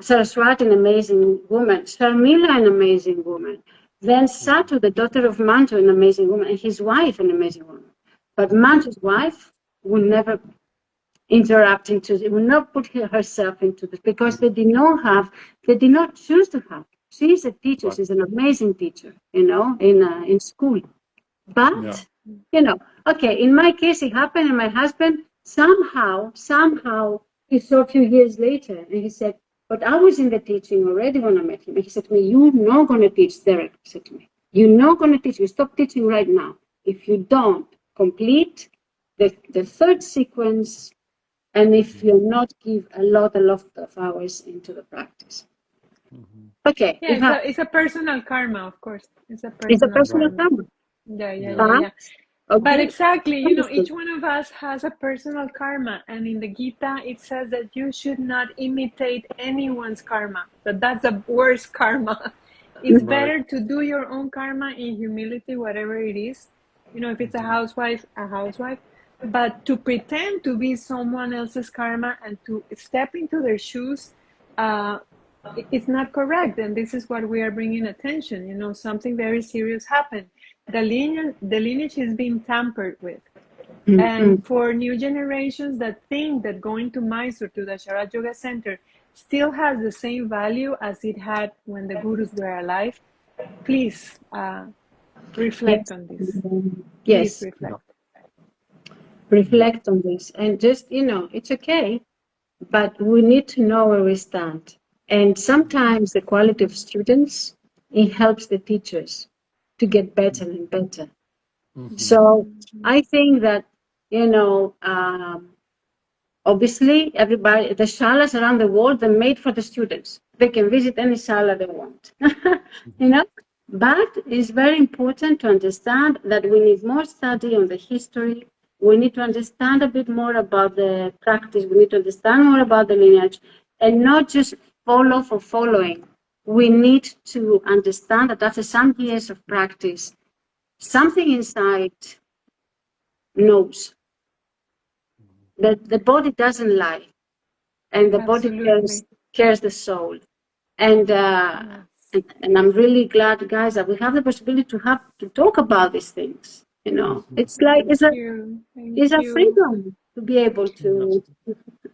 Saraswati, an amazing woman, Sharmila, an amazing woman. Then Satu, the daughter of Manju, an amazing woman, and his wife, an amazing woman. But Manju's wife will never interrupt will not put herself into this, because they did not choose to have. She's a teacher, she's an amazing teacher, in school. But, okay, in my case, it happened, and my husband, somehow, he saw a few years later, and he said, but I was in the teaching already when I met him. And he said to me, you're not going to teach Derek. He said to me, you're not going to teach. You stop teaching right now. If you don't complete the third sequence, and if you're not give a lot of hours into the practice. Okay. Yeah, it's a personal karma, of course. It's a personal karma. Yeah. Okay. But exactly, each one of us has a personal karma, and in the Gita it says that you should not imitate anyone's karma. That's the worst karma. It's better to do your own karma in humility, whatever it is. If it's a housewife, but to pretend to be someone else's karma and to step into their shoes, it's not correct. And this is what we are bringing attention. Something very serious happened. The lineage is being tampered with. And for new generations that think that going to Mysore, to the Sharath Yoga Center, still has the same value as it had when the gurus were alive, please reflect on this. Yes. Please reflect. Reflect on this. And just, it's okay, but we need to know where we stand. And sometimes the quality of students, it helps the teachers to get better and better. So I think that, obviously everybody, the shalas around the world, they're made for the students. They can visit any shala they want, But it's very important to understand that we need more study on the history. We need to understand a bit more about the practice. We need to understand more about the lineage, and not just follow for following. We need to understand that after some years of practice, something inside knows that the body doesn't lie, and the body cares the soul. And I'm really glad, guys, that we have the possibility to talk about these things. It's like it's a freedom to be able to.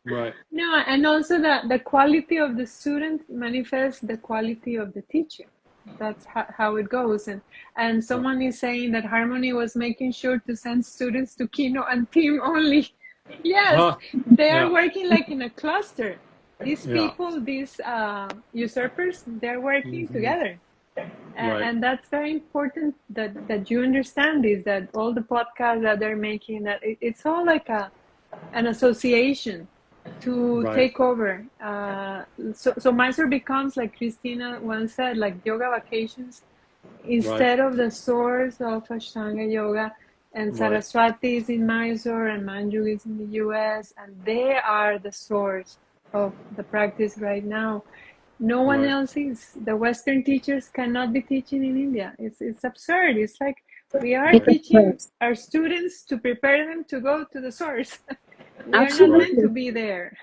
Right. No, and also the quality of the student manifests the quality of the teacher. That's how it goes. And someone is saying that Harmony was making sure to send students to Kino and Team only. Yes, they are working like in a cluster. These people, these usurpers, they're working together. And that's very important that you understand this, that all the podcasts that they're making, that it's all like an association to take over. So Mysore becomes, like Kristina once said, like yoga vacations. Instead of the source of Ashtanga Yoga, And Right. Saraswati is in Mysore and Manju is in the US, and they are the source of the practice right now. No one Right. else is. The Western teachers cannot be teaching in India. It's absurd. It's like we are teaching our students to prepare them to go to the source. We are not meant to be there.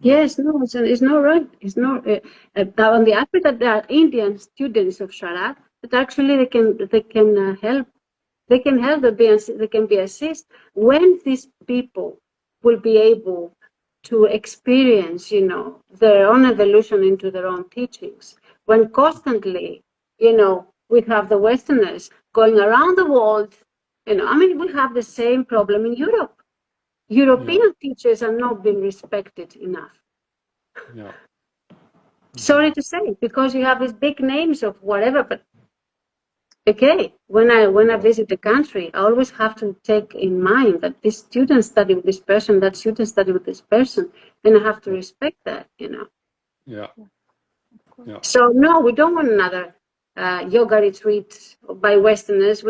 Yes, no, it's not right. It's not. On the aspect that there are Indian students of Sharath, that actually they can help. They can help. They can be assist when these people will be able to experience, their own evolution into their own teachings. When constantly, we have the Westerners going around the world. I mean, we have the same problem in Europe. European teachers are not being respected enough. Yeah. Sorry to say, because you have these big names of whatever, but okay, when I visit the country, I always have to take in mind that this student study with this person, that student study with this person, and I have to respect that, Yeah. Yeah. So no, we don't want another yoga retreat by Westerners.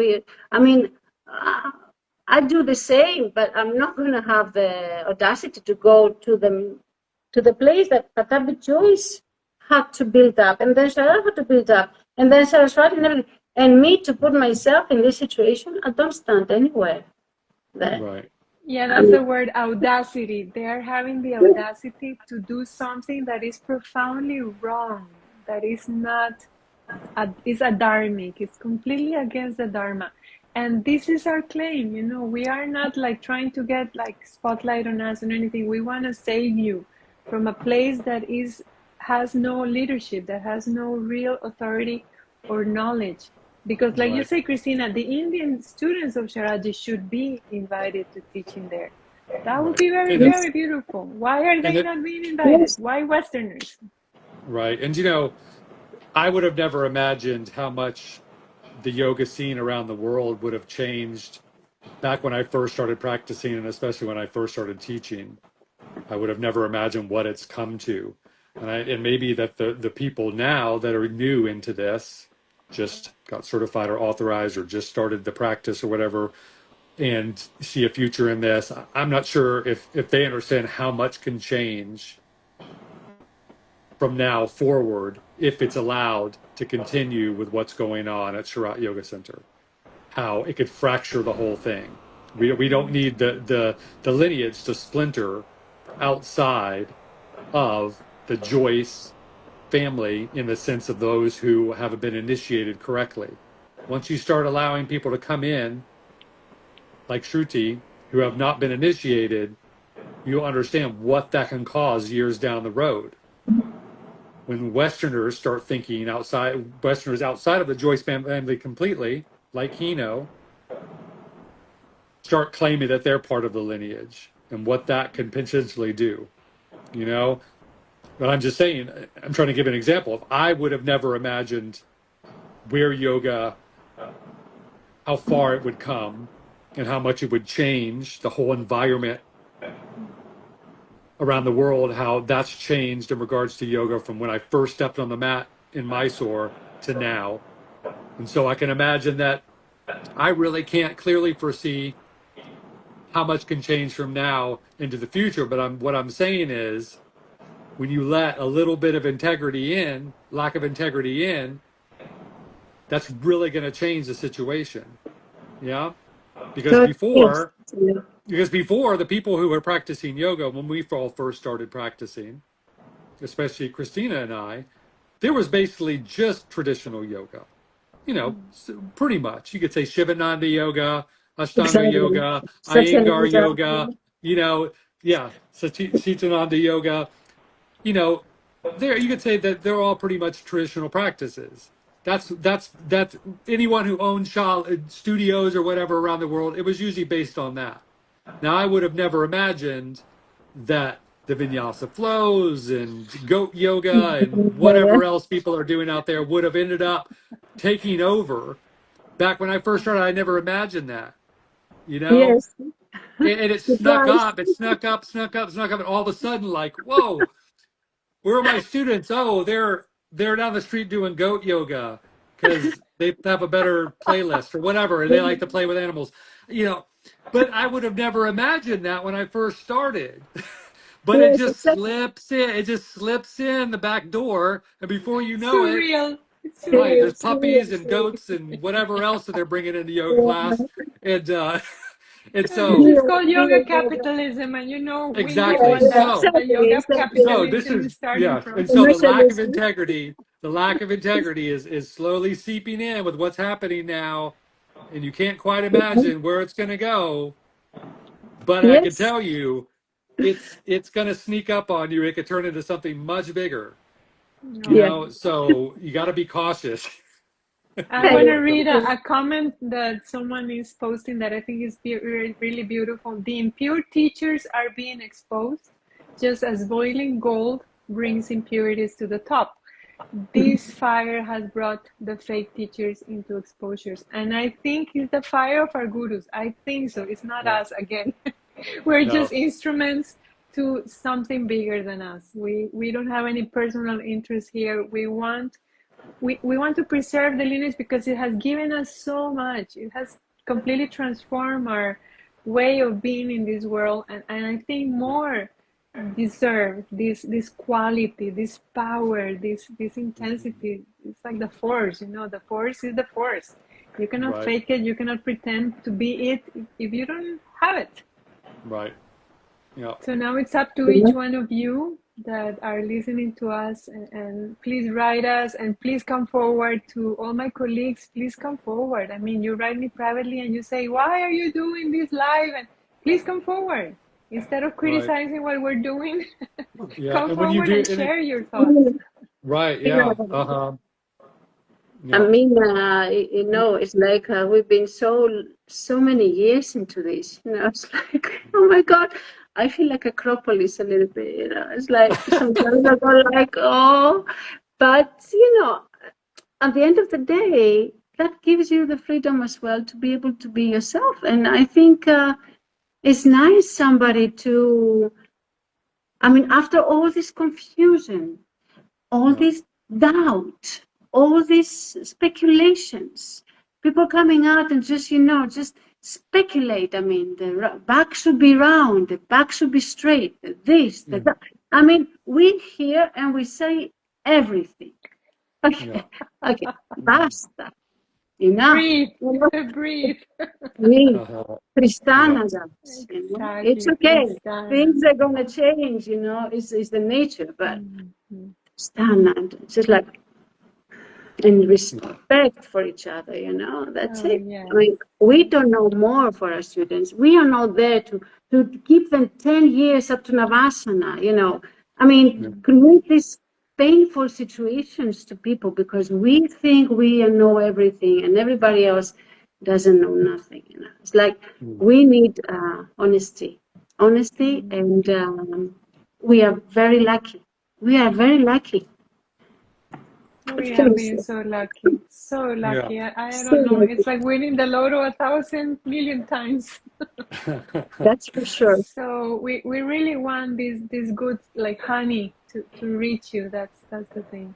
I do the same, but I'm not going to have the audacity to go to the place that Pattabhi Jois had to build up, and then Sharath had to build up, and then Saraswati and everything. And me to put myself in this situation, I don't stand anywhere there. Right. Yeah, that's the word, audacity. They are having the audacity to do something that is profoundly wrong, that is not, is adharmic. It's completely against the Dharma. And this is our claim, we are not like trying to get like spotlight on us or anything. We want to save you from a place that has no leadership, that has no real authority or knowledge. Because like you say, Kristina, the Indian students of Sharath should be invited to teach in there. That would be very, very beautiful. Why are they not being invited? Why Westerners? Right. And I would have never imagined how much the yoga scene around the world would have changed back when I first started practicing, and especially when I first started teaching. I would have never imagined what it's come to. And maybe that the people now that are new into this, just got certified or authorized or just started the practice or whatever, and see a future in this. I'm not sure if they understand how much can change from now forward if it's allowed to continue with what's going on at Sharath Yoga Center. How it could fracture the whole thing. We don't need the lineage to splinter outside of the Jois family in the sense of those who haven't been initiated correctly. Once you start allowing people to come in, like Shruti, who have not been initiated, you'll understand what that can cause years down the road. When Westerners start thinking Westerners outside of the Jois family completely, like Hino, start claiming that they're part of the lineage and what that can potentially do, But I'm just saying, I'm trying to give an example. I would have never imagined where yoga, how far it would come and how much it would change the whole environment around the world, how that's changed in regards to yoga from when I first stepped on the mat in Mysore to now. And so I can imagine that I really can't clearly foresee how much can change from now into the future. But what I'm saying is, when you let a little bit of lack of integrity in, that's really going to change the situation. Yeah. Because before the people who were practicing yoga, when we all first started practicing, especially Kristina and I, there was basically just traditional yoga. Pretty much. You could say Shivananda yoga, Ashtanga yoga, Iyengar yoga, Satchitananda yoga. There you could say that they're all pretty much traditional practices. That's anyone who owns studios or whatever around the world. It was usually based on that. Now I would have never imagined that the vinyasa flows and goat yoga and whatever else people are doing out there would have ended up taking over. Back when I first started, I never imagined that. Yes. And it snuck up, and all of a sudden, like, whoa, where are my students? Oh, they're down the street doing goat yoga because they have a better playlist or whatever, and they like to play with animals, you know. But I would have never imagined that when I first started. But it Yes, just exactly. slips in. It just slips in the back door, and before you know it, Surreal. It's right, surreal. there's Yes, puppies yes, and goats and whatever else that they're bringing into yoga class, yes. and and And this so is Real, called yoga real yoga. capitalism, and we know exactly. what Yeah, the exactly, yoga exactly. So this capitalism is is starting yes, from. and so Commercialism. the lack of integrity is slowly seeping in with what's happening now, and you can't quite imagine where it's going to go. But I can Yes. tell you, it's going to sneak up on you. It could turn into something much bigger, you No. Yeah. know. So you got to be cautious. I Yeah, want to yeah. read a comment that someone is posting that I think is really beautiful. The impure teachers are being exposed, just as boiling gold brings impurities to the top. This fire has brought the fake teachers into exposures. And I think it's the fire of our gurus. I think so. It's not Yeah. us again. We're No. just instruments to something bigger than us. We don't have any personal interest here. We want to preserve the lineage because it has given us so much. It has completely transformed our way of being in this world, and I think more deserve this quality, this power, this intensity. It's like the force, the force is the force. You cannot Right. fake it, you cannot pretend to be it if you don't have it. Right. Yeah. So now it's up to each one of you that are listening to us, and please write us, and please come forward. To all my colleagues, please come forward. I mean, you write me privately and you say, why are you doing this live? And please come forward. Instead of Right. criticizing what we're doing, Yeah. come And when you forward do, and and it, share your thoughts. right. Yeah. Yeah. Uh-huh. I Yeah. mean, it's like we've been so many years into this. It's like, oh my God, I feel like Acropolis a little bit. It's like sometimes I go like, oh, but at the end of the day, that gives you the freedom as well to be able to be yourself. And I think it's nice somebody to. I mean, after all this confusion, all Yeah. this doubt, all these speculations, people coming out and just speculate. I mean, the back should be round, the back should be straight, this, Yeah. that. I mean, we hear and we say everything. Okay, Yeah. okay, basta, enough. Breathe, You know, breathe. we, Uh-huh. Yeah. Kristana, it's Exactly, okay. Kristana. Things are gonna change. It's the nature, but Mhm. stand. It's just like and respect for each other, that's Oh, it. I yes. mean, we don't know more for our students. We are not there to give them 10 years up to Navasana, I mean, create these painful situations to people because we think we know everything and everybody else doesn't know nothing. It's like we need honesty, and we are very lucky. We are very lucky. We have been Seriously. so lucky, so Yeah. lucky. I So don't know. lucky. It's like winning the lotto 1,000,000,000 times. That's for sure. So we really want this good like honey to reach you. That's the thing.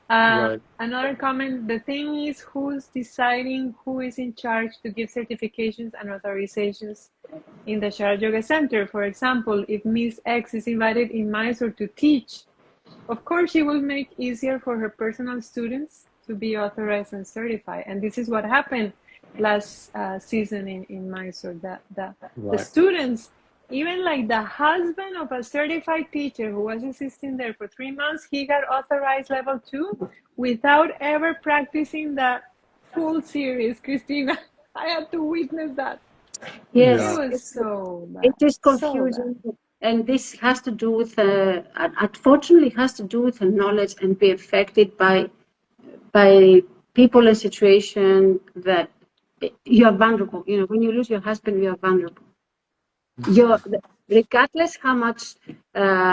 Right. Another comment. The thing is, who's deciding who is in charge to give certifications and authorizations in the Sharath Yoga Center? For example, if Miss X is invited in Mysore to teach, of course, she will make easier for her personal students to be authorized and certified. And this is what happened last season in Mysore. The Right. students, even like the husband of a certified teacher who was assisting there for 3 months, he got authorized level 2 without ever practicing the full series. Christina, I had to witness that. It Yeah. Yes, was so it bad, is so bad. confusing, and this has to do with, unfortunately, has to do with the knowledge and be affected by people and situation that you are vulnerable. When you lose your husband, you are vulnerable. You're, regardless how much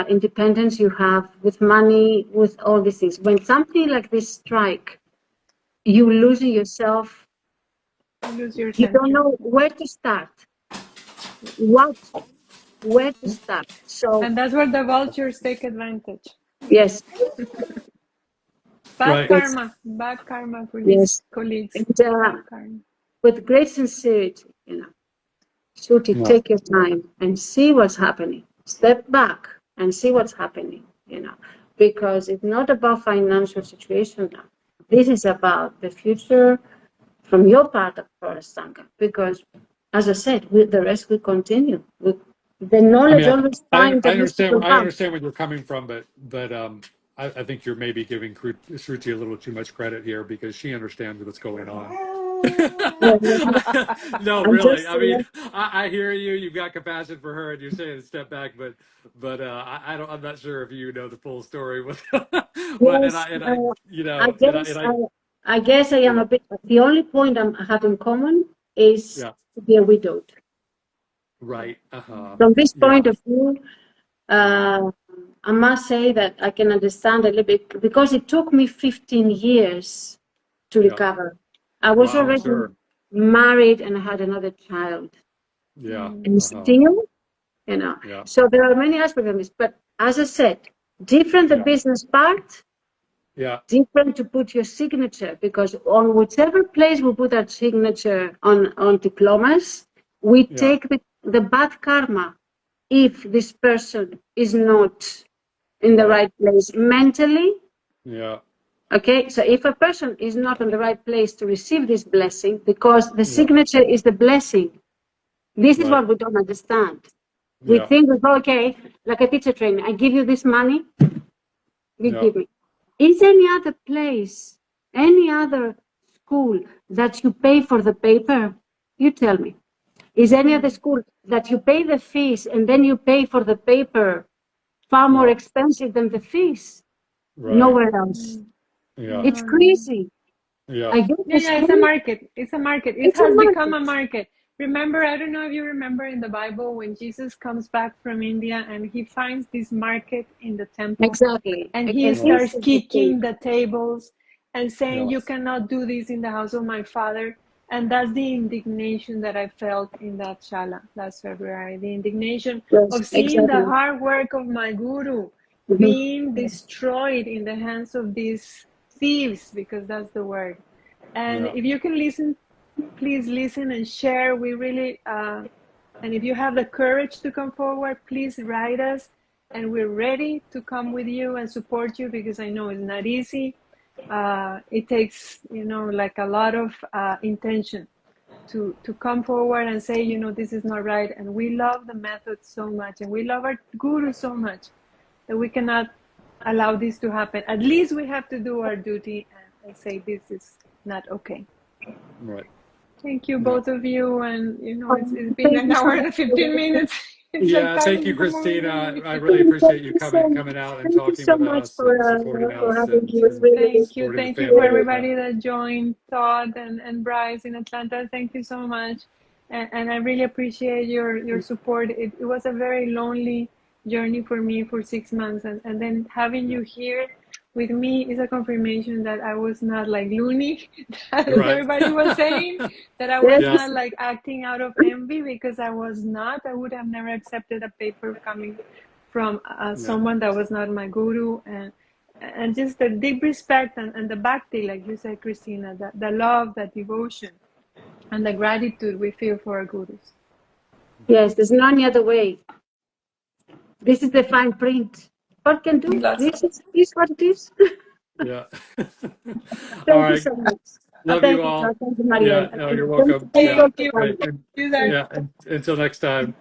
independence you have with money, with all these things. When something like this strike, you losing yourself. You lose your You don't center. know where to start. Where to start. So And that's where the vultures take advantage. yes, Right. Bad karma for these Yes. colleagues. And, Bad karma. with great sincerity, Shruti, Yeah. take your time and see what's happening. Step back and see what's happening, because it's not about financial situation now. This is about the future from your part of Ashtanga. Because, as I said, the rest will continue. The knowledge always finds I a understand. mystical I path. understand where you're coming from, but I think you're maybe giving Shruti a little too much credit here because she understands what's going on. No, I'm really. just, I mean, I hear you. You've got compassion for her, and you're saying step back, but I don't. I'm not sure if you know the full story. But yes, I guess and I guess I am yeah, a bit. The only point I have in common is yeah, to be a widowed. right. Uh-huh. From this point Yeah. of view, I must say that I can understand a little bit because it took me 15 years to Yeah. recover. I was Wow. already Sure. married and I had another child. Yeah. And Uh-huh. still, Yeah. so there are many aspects of this. But as I said, different the Yeah. business part, Yeah. different to put your signature, because on whichever place we put our signature on diplomas, we Yeah. take the bad karma if this person is not in the Right. right place mentally. Yeah. Okay, so if a person is not in the right place to receive this blessing, because the Yeah. signature is the blessing, this is Right. what we don't understand. We Yeah. think, okay, like a teacher training, I give you this money, you Yeah. give me. Is any other place, any other school that you pay for the paper? You tell me. Is any other school that you pay the fees and then you pay for the paper far more Yeah. expensive than the fees? Right. Nowhere else. Yeah. It's crazy. Yeah. I get it's Yeah, it's a crazy. market. It's a market. It It's a has become market. a market. Remember, I don't know if you remember in the Bible when Jesus comes back from India and he finds this market in the temple Exactly. and he And this starts is the thing. kicking the tables and saying, Yeah. "You cannot do this in the house of my father." And that's the indignation that I felt in that shala last February. The indignation Yes, of seeing the exactly. hard work of my guru Mhm. being destroyed in the hands of these thieves, because that's the word. And Yeah. if you can listen, please listen and share. We really, and if you have the courage to come forward, please write us. And we're ready to come with you and support you because I know it's not easy. It takes, like a lot of intention to come forward and say, this is not right. And we love the method so much and we love our guru so much that we cannot allow this to happen. At least we have to do our duty and say this is not okay. Right. Thank you, Yeah. both of you. And it's been Thank an you so hour much. and 15 minutes. It's like Yeah. Thank you, time for moving. Christina. I really appreciate you coming out and Thank you talking so with much us and supporting for us having and, you. and Really, Thank you. supporting the Thank you for family. everybody that joined, Todd and Bryce in Atlanta. Thank you so much. And I really appreciate your support. It was a very lonely journey for me for 6 months. And then having Yeah. you here with me is a confirmation that I was not like loony, as Right. everybody was saying, that I was yes, Yeah. not like acting out of envy, because I was not. I would have never accepted a paper coming from Yeah. someone that was not my guru. And just the deep respect and the bhakti, like you said, Christina, the love, the devotion, and the gratitude we feel for our gurus. yes, there's no any other way. This is the fine print. What can do? This is what it is. Yeah. All Thank you right. so much. Love Thank you you, all. Todd. Thank you, Marielle. Yeah. No, you're Thank welcome. you Yeah. all Thank for you. Right. coming. And, yeah. And until next time.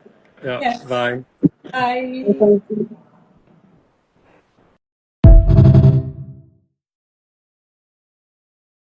Yeah. Yes. Bye. Bye. Thank you.